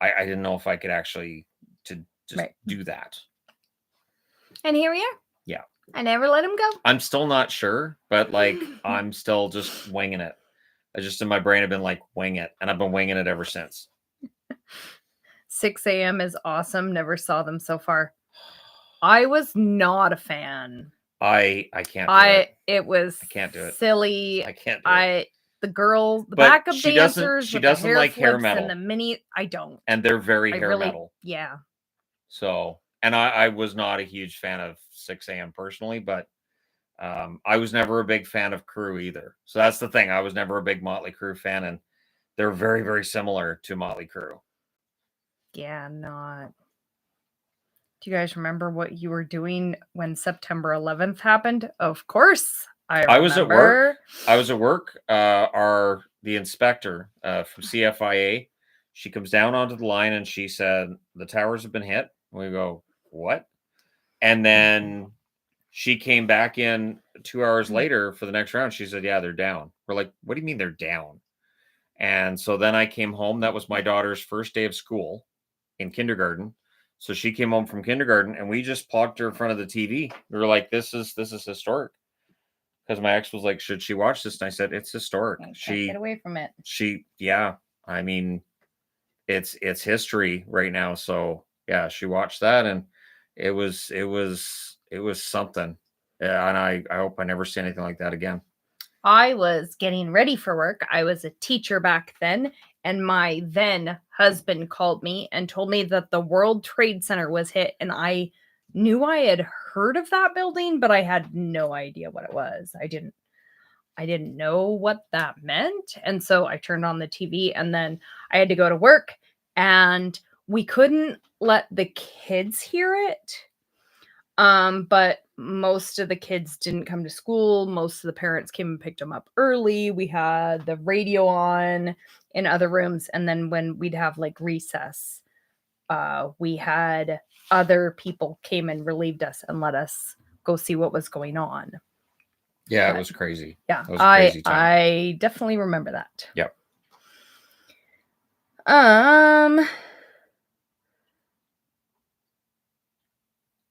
I didn't know if I could actually do that. And here we are. Yeah. I never let him go. I'm still not sure, but like I'm still just winging it. I just in my brain have been like wing it, and I've been winging it ever since. 6 a.m. is awesome. Never saw them so far. I was not a fan. I can't do it. It was I can't do it. silly. I can't do it. The girls, the But backup she doesn't- dancers she with doesn't the hair like hair flips metal. and the mini. I don't. And they're very I hair really, metal. yeah. So, and I was not a huge fan of 6 a.m. personally, but I was never a big fan of Crew either. So that's the thing. I was never a big Motley Crue fan, and they're very, very similar to Motley Crue. Yeah, not. Do you guys remember what you were doing when September 11th happened? Of course, I was at work. The inspector from CFIA, she comes down onto the line and she said, the towers have been hit. We go, what? And then she came back in 2 hours later for the next round. She said, yeah, they're down. We're like, what do you mean they're down? And so then I came home. That was my daughter's first day of school in kindergarten. So she came home from kindergarten and we just plonked her in front of the TV. We were like, this is historic. Because my ex was like, should she watch this? And I said, it's historic. Can't get away from it. Yeah. I mean, it's history right now. So yeah, she watched that and it was something. Yeah, and I hope I never see anything like that again. I was getting ready for work. I was a teacher back then, and my then husband called me and told me that the World Trade Center was hit, and I knew I had heard of that building, but I had no idea what it was. I didn't know what that meant. And so I turned on the TV and then I had to go to work and we couldn't let the kids hear it. But most of the kids didn't come to school. Most of the parents came and picked them up early. We had the radio on in other rooms. And then when we'd have like recess, we had other people came and relieved us and let us go see what was going on. Yeah, it was crazy. Yeah, it was a crazy time. I definitely remember that. Yep.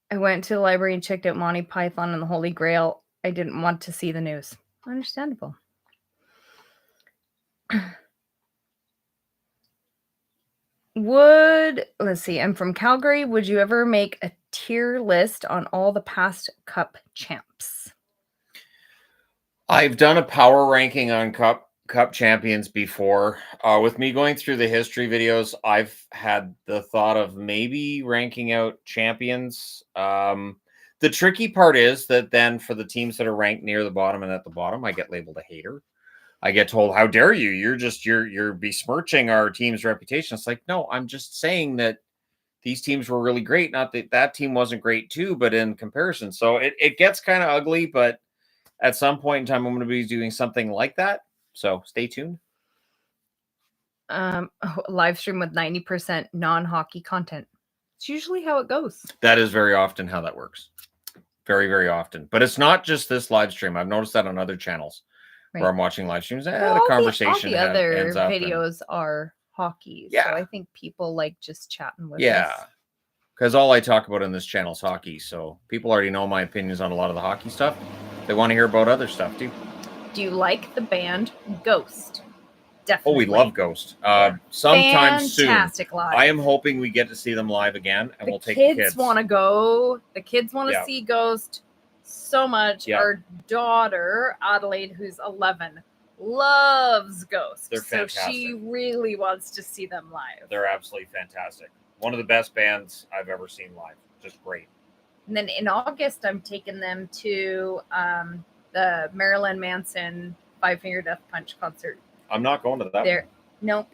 I went to the library and checked out Monty Python and the Holy Grail. I didn't want to see the news. Understandable. Let's see, I'm from Calgary. Would you ever make a tier list on all the past Cup champs? I've done a power ranking on Cup champions before. With me going through the history videos, I've had the thought of maybe ranking out champions. The tricky part is that then for the teams that are ranked near the bottom and at the bottom, I get labeled a hater. I get told, how dare you? You're besmirching our team's reputation. It's like, no, I'm just saying that these teams were really great. Not that that team wasn't great too, but in comparison. So it gets kind of ugly, but at some point in time, I'm going to be doing something like that. So stay tuned. Live stream with 90% non-hockey content. It's usually how it goes. That is very often how that works. Very, very often. But it's not just this live stream. I've noticed that on other channels where I'm watching live streams. The conversation all the other videos are hockey. Yeah. So I think people like just chatting with us. Yeah. Because all I talk about in this channel is hockey. So people already know my opinions on a lot of the hockey stuff. They want to hear about other stuff too. Do you like the band Ghost? Definitely. Oh, we love Ghost. Sometime soon. Fantastic live. I am hoping we get to see them live again, and we'll take the kids. Want to go. The kids want to see Ghost so much. Yeah. Our daughter, Adelaide, who's 11, loves Ghost. They're fantastic. So she really wants to see them live. They're absolutely fantastic. One of the best bands I've ever seen live. Just great. And then in August, I'm taking them to the Marilyn Manson 5 Finger Death Punch concert. I'm not going to that one. Nope,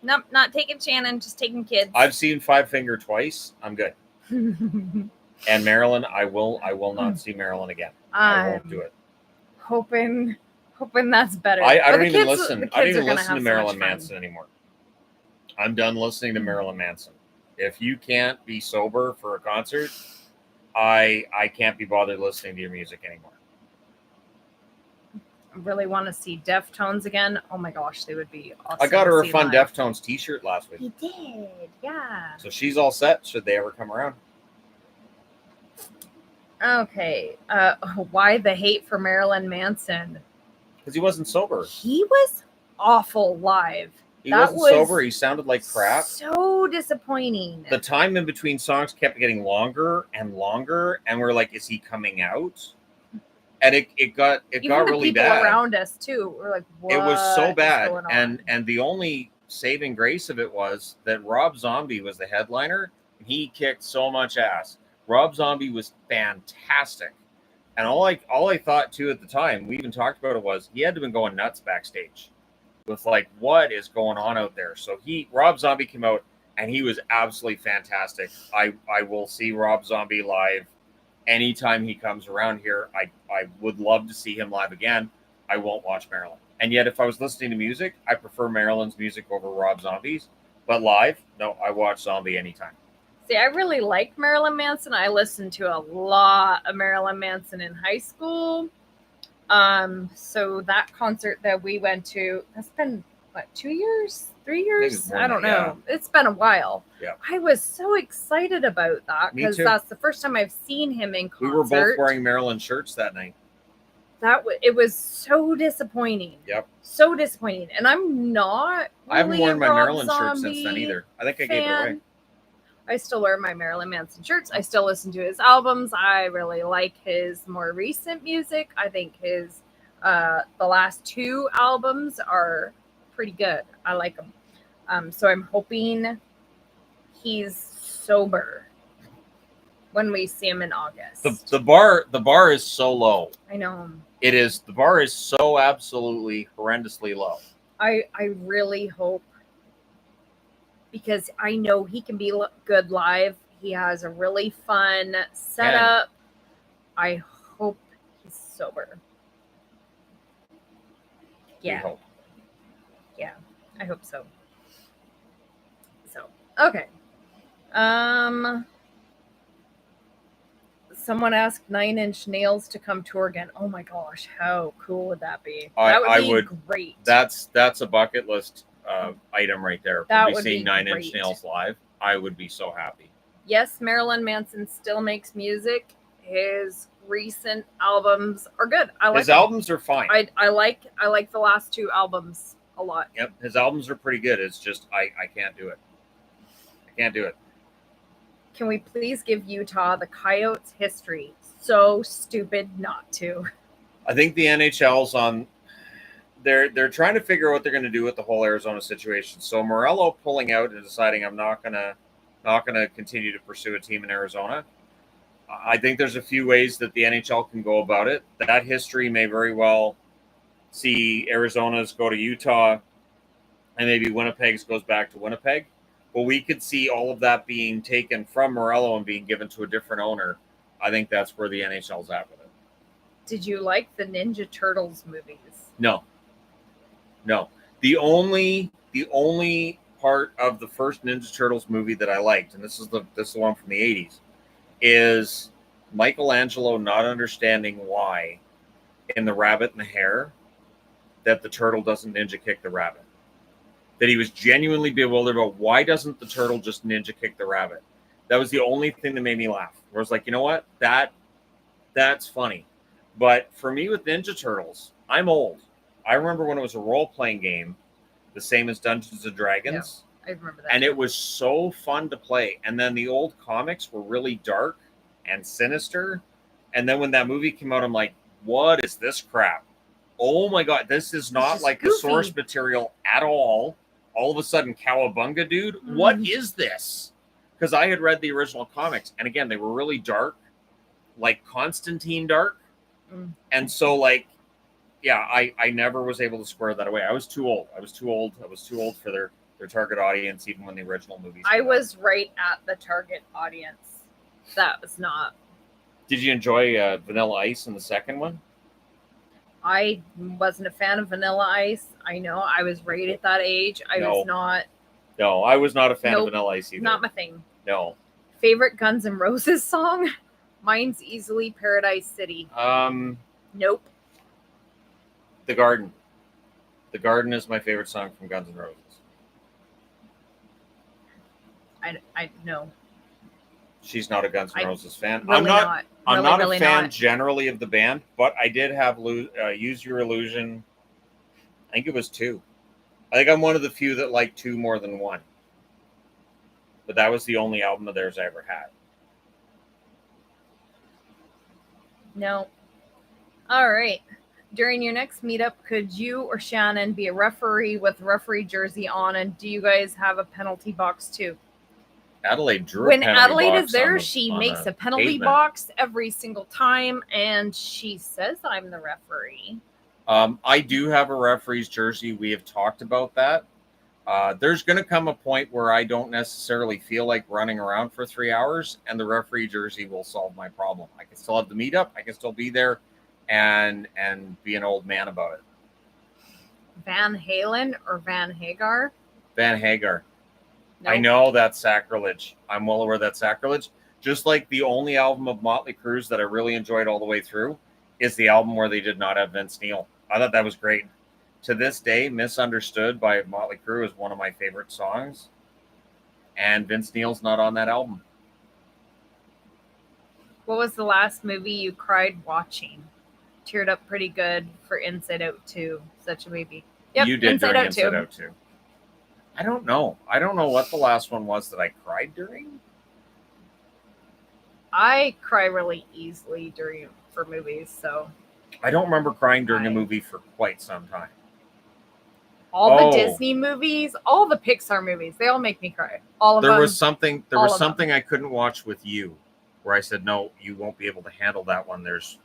not taking Shannon, just taking kids. I've seen 5 Finger twice. I'm good. And Marilyn, I will not see Marilyn again. I won't do it. Hoping that's better. I don't even listen. I don't even listen to Marilyn Manson anymore. I'm done listening to Marilyn Manson. If you can't be sober for a concert, I can't be bothered listening to your music anymore. I really want to see Deftones again. Oh my gosh, they would be awesome. I got her a fun Deftones t-shirt last week. You did, yeah. So she's all set should they ever come around. Okay. Why the hate for Marilyn Manson? Because he wasn't sober. He was awful live. He That wasn't was sober. He sounded like crap. So disappointing. The time in between songs kept getting longer and longer, and we're like, "Is he coming out?" And it got Even the really people bad around us too were like, "What?" It was so is bad, going on? and the only saving grace of it was that Rob Zombie was the headliner. And he kicked so much ass. Rob Zombie was fantastic, and all I thought too at the time, we even talked about it, was he had to have been going nuts backstage with like, what is going on out there. So Rob Zombie came out and he was absolutely fantastic. I will see Rob Zombie live anytime he comes around here. I would love to see him live again. I won't watch Marilyn. And yet, if I was listening to music, I prefer Marilyn's music over Rob Zombie's. But live, no, I watch Zombie anytime. See, I really like Marilyn Manson. I listened to a lot of Marilyn Manson in high school. So that concert that we went to, that's been what, 2 years, 3 years? I don't know. Yeah. It's been a while. Yeah. I was so excited about that because that's the first time I've seen him in concert. We were both wearing Marilyn shirts that night. It was so disappointing. Yep. So disappointing. And I'm not really I haven't worn my Marilyn Zombie shirt since then either. I think I gave it away. I still wear my Marilyn Manson shirts. I still listen to his albums. I really like his more recent music. I think his the last 2 albums are pretty good. I like them. So I'm hoping he's sober when we see him in August. The bar is so low. I know. It is. The bar is so absolutely horrendously low. I really hope, because I know he can be good live. He has a really fun setup. I hope he's sober. Yeah. We hope. Yeah, I hope so. So, okay. Someone asked 9 Inch Nails to come tour again. Oh my gosh, how cool would that be? That would be great. That's a bucket list item right there. That would seeing be 9 great. Inch Nails live, I would be so happy. Yes, Marilyn Manson still makes music. His recent albums are good. I like his albums are fine. I like the last 2 albums a lot. Yep, his albums are pretty good. It's just I can't do it. I can't do it. Can we please give Utah the Coyotes history? So stupid not to. I think the NHL's on. They're trying to figure out what they're going to do with the whole Arizona situation. So Morello pulling out and deciding I'm not gonna continue to pursue a team in Arizona. I think there's a few ways that the NHL can go about it. That history may very well see Arizona's go to Utah, and maybe Winnipeg's goes back to Winnipeg. But we could see all of that being taken from Morello and being given to a different owner. I think that's where the NHL's at with it. Did you like the Ninja Turtles movies? No. The only part of the first Ninja Turtles movie that I liked, and this is the one from the 80s, is Michelangelo not understanding why in The Rabbit and the Hare that the turtle doesn't ninja kick the rabbit. That he was genuinely bewildered about why doesn't the turtle just ninja kick the rabbit. That was the only thing that made me laugh. Where I was like, you know what? That's funny. But for me with Ninja Turtles, I'm old. I remember when it was a role-playing game, the same as Dungeons & Dragons. Yeah, I remember that. And it was so fun to play. And then the old comics were really dark and sinister. And then when that movie came out, I'm like, what is this crap? Oh my God, this is not like the source material at all. All of a sudden, Cowabunga, dude, what is this? Because I had read the original comics, and again, they were really dark, like Constantine dark. And so, like, yeah, I never was able to square that away. I was too old. I was too old for their target audience, even when the original movies came out. was right at the target audience. That was not. Did you enjoy Vanilla Ice in the second one? I wasn't a fan of Vanilla Ice. I know I was right at that age. I was not. No, I was not a fan of Vanilla Ice either. Not my thing. No. Favorite Guns N' Roses song? Mine's easily Paradise City. Nope. The Garden. The Garden is my favorite song from Guns N' Roses. I know. She's not a Guns N' Roses fan. Really I'm not really a fan not. generally of the band, but I did have Use Your Illusion. I think it was 2. I think I'm one of the few that like two more than one. But that was the only album of theirs I ever had. No. All right. During your next meetup, could you or Shannon be a referee with referee jersey on? And do you guys have a penalty box too? Adelaide drew When a penalty Adelaide box is there, on the- she on makes the a penalty pavement. box every single time, and she says I'm the referee. I do have a referee's jersey. We have talked about that. There's going to come a point where I don't necessarily feel like running around for 3 hours, and the referee jersey will solve my problem. I can still have the meetup. I can still be there and be an old man about it. Van Halen or Van Hagar? Van Hagar. I Nope. know that's sacrilege. I'm well aware that's sacrilege. Just like the only album of Motley Crue's that I really enjoyed all the way through is the album where they did not have Vince Neil. I thought that was great. To this day, Misunderstood by Motley Crue is one of my favorite songs. And Vince Neil's not on that album. What was the last movie you cried watching? Teared up pretty good for Inside Out 2. Such a baby. Yep, You did Inside during Out Inside 2. Out 2. I don't know. I don't know what the last one was that I cried during. I cry really easily for movies, so I don't remember crying during a movie for quite some time. all the Disney movies, all the Pixar movies, they all make me cry. All of them. There was something all of them. I couldn't watch with you where I said, no, you won't be able to handle that one. There's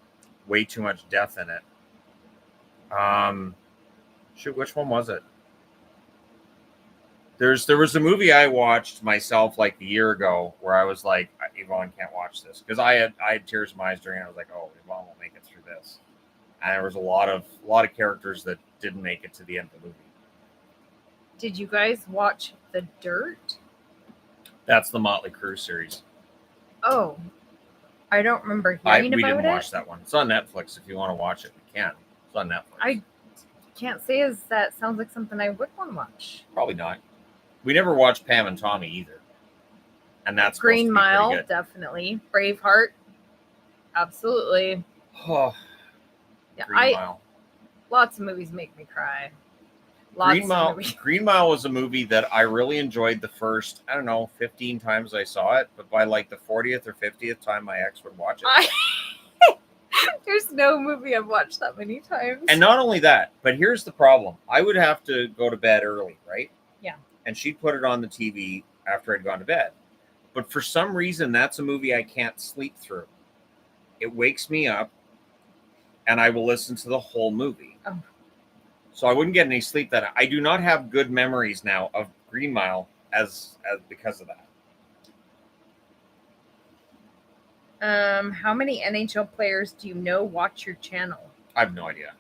way too much death in it. Shoot, which one was it? There was a movie I watched myself like a year ago where I was like, Yvonne can't watch this, because I had tears in my eyes during it. I was like, oh, Yvonne won't make it through this. And there was a lot of characters that didn't make it to the end of the movie. Did you guys watch The Dirt? That's the Motley Crue series. Oh, I don't remember hearing We about didn't it. watch that one. It's on Netflix. If you want to watch it, we can. It's on Netflix. I can't say as that sounds like something I would want to watch. Probably not. We never watched Pam and Tommy either. And that's Green Mile, good. definitely. Braveheart, absolutely. Oh, Yeah, Green Mile. Lots of movies make me cry. Lots Green Mile. of movies. Green Mile was a movie that I really enjoyed the first, 15 times I saw it. But by like the 40th or 50th time, my ex would watch it. There's no movie I've watched that many times. And not only that, but here's the problem. I would have to go to bed early, right? Yeah. And she'd put it on the TV after I'd gone to bed. But for some reason, that's a movie I can't sleep through. It wakes me up, and I will listen to the whole movie. Oh. So I wouldn't get any sleep that night. I do not have good memories now of Green Mile as because of that. How many NHL players do you know watch your channel? I have no idea.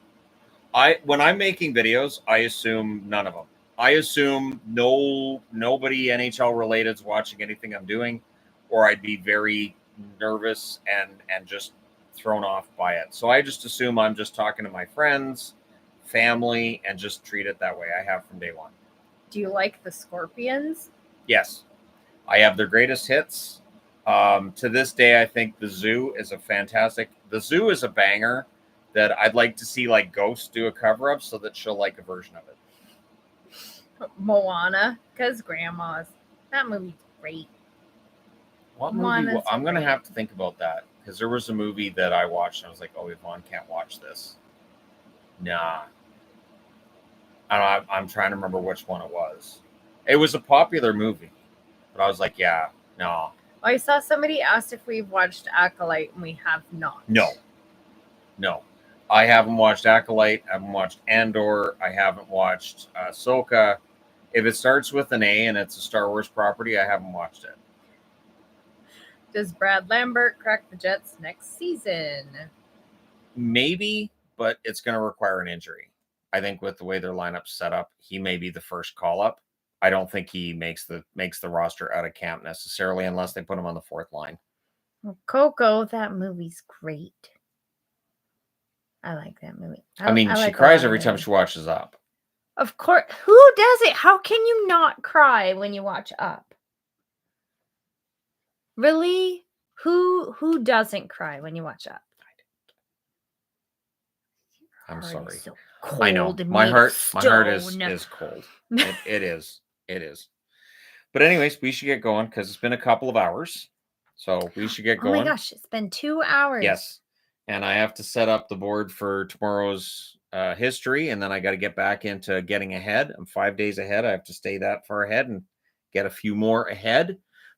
When I'm making videos, I assume none of them. I assume nobody NHL related is watching anything I'm doing, or I'd be very nervous and just thrown off by it. So I just assume I'm just talking to my friends, family, and just treat it that way. I have from day one. Do you like the Scorpions? Yes. I have their greatest hits. To this day, I think The Zoo is The Zoo is a banger that I'd like to see like Ghost do a cover of so that she'll like a version of it. Moana, because grandma's. That movie's great. What movie? Moana's I'm going to great. have to think about that, because there was a movie that I watched and I was like, oh, Yvonne can't watch this. Nah. I'm trying to remember which one it was. It was a popular movie, but I was like, yeah, no. I saw somebody asked if we've watched Acolyte, and we have not. No. I haven't watched Acolyte. I haven't watched Andor. I haven't watched Ahsoka. If it starts with an A and it's a Star Wars property, I haven't watched it. Does Brad Lambert crack the Jets next season? Maybe, but it's going to require an injury. I think with the way their lineup's set up, he may be the first call up. I don't think he makes the roster out of camp necessarily unless they put him on the fourth line. Well, Coco, that movie's great. I like that movie. She like cries every time she watches Up. Of course. Who does it? How can you not cry when you watch Up? Really? Who doesn't cry when you watch Up? I'm sorry. cold. I know and my made heart. of My heart is stone. cold. It is. It is. But anyways, we should get going because it's been a couple of hours, so we should get Oh going. my gosh, it's been 2 hours. Yes, and I have to set up the board for tomorrow's history, and then I got to get back into getting ahead. I'm 5 days ahead. I have to stay that far ahead and get a few more ahead.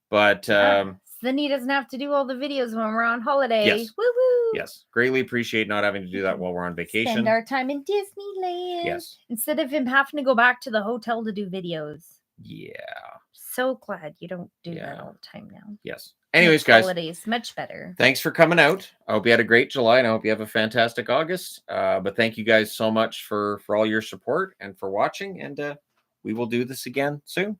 But Yeah. So then he doesn't have to do all the videos when we're on holiday. Yes. Woo woo. Yes, greatly appreciate not having to do that while we're on vacation. Spend our time in Disneyland. Yes. Instead of him having to go back to the hotel to do videos. Yeah. So glad you don't do that Yeah. all the time now. Yes. Anyways, Makes guys, holidays much better. thanks for coming out. I hope you had a great July, and I hope you have a fantastic August. But thank you guys so much for all your support and for watching. And we will do this again soon.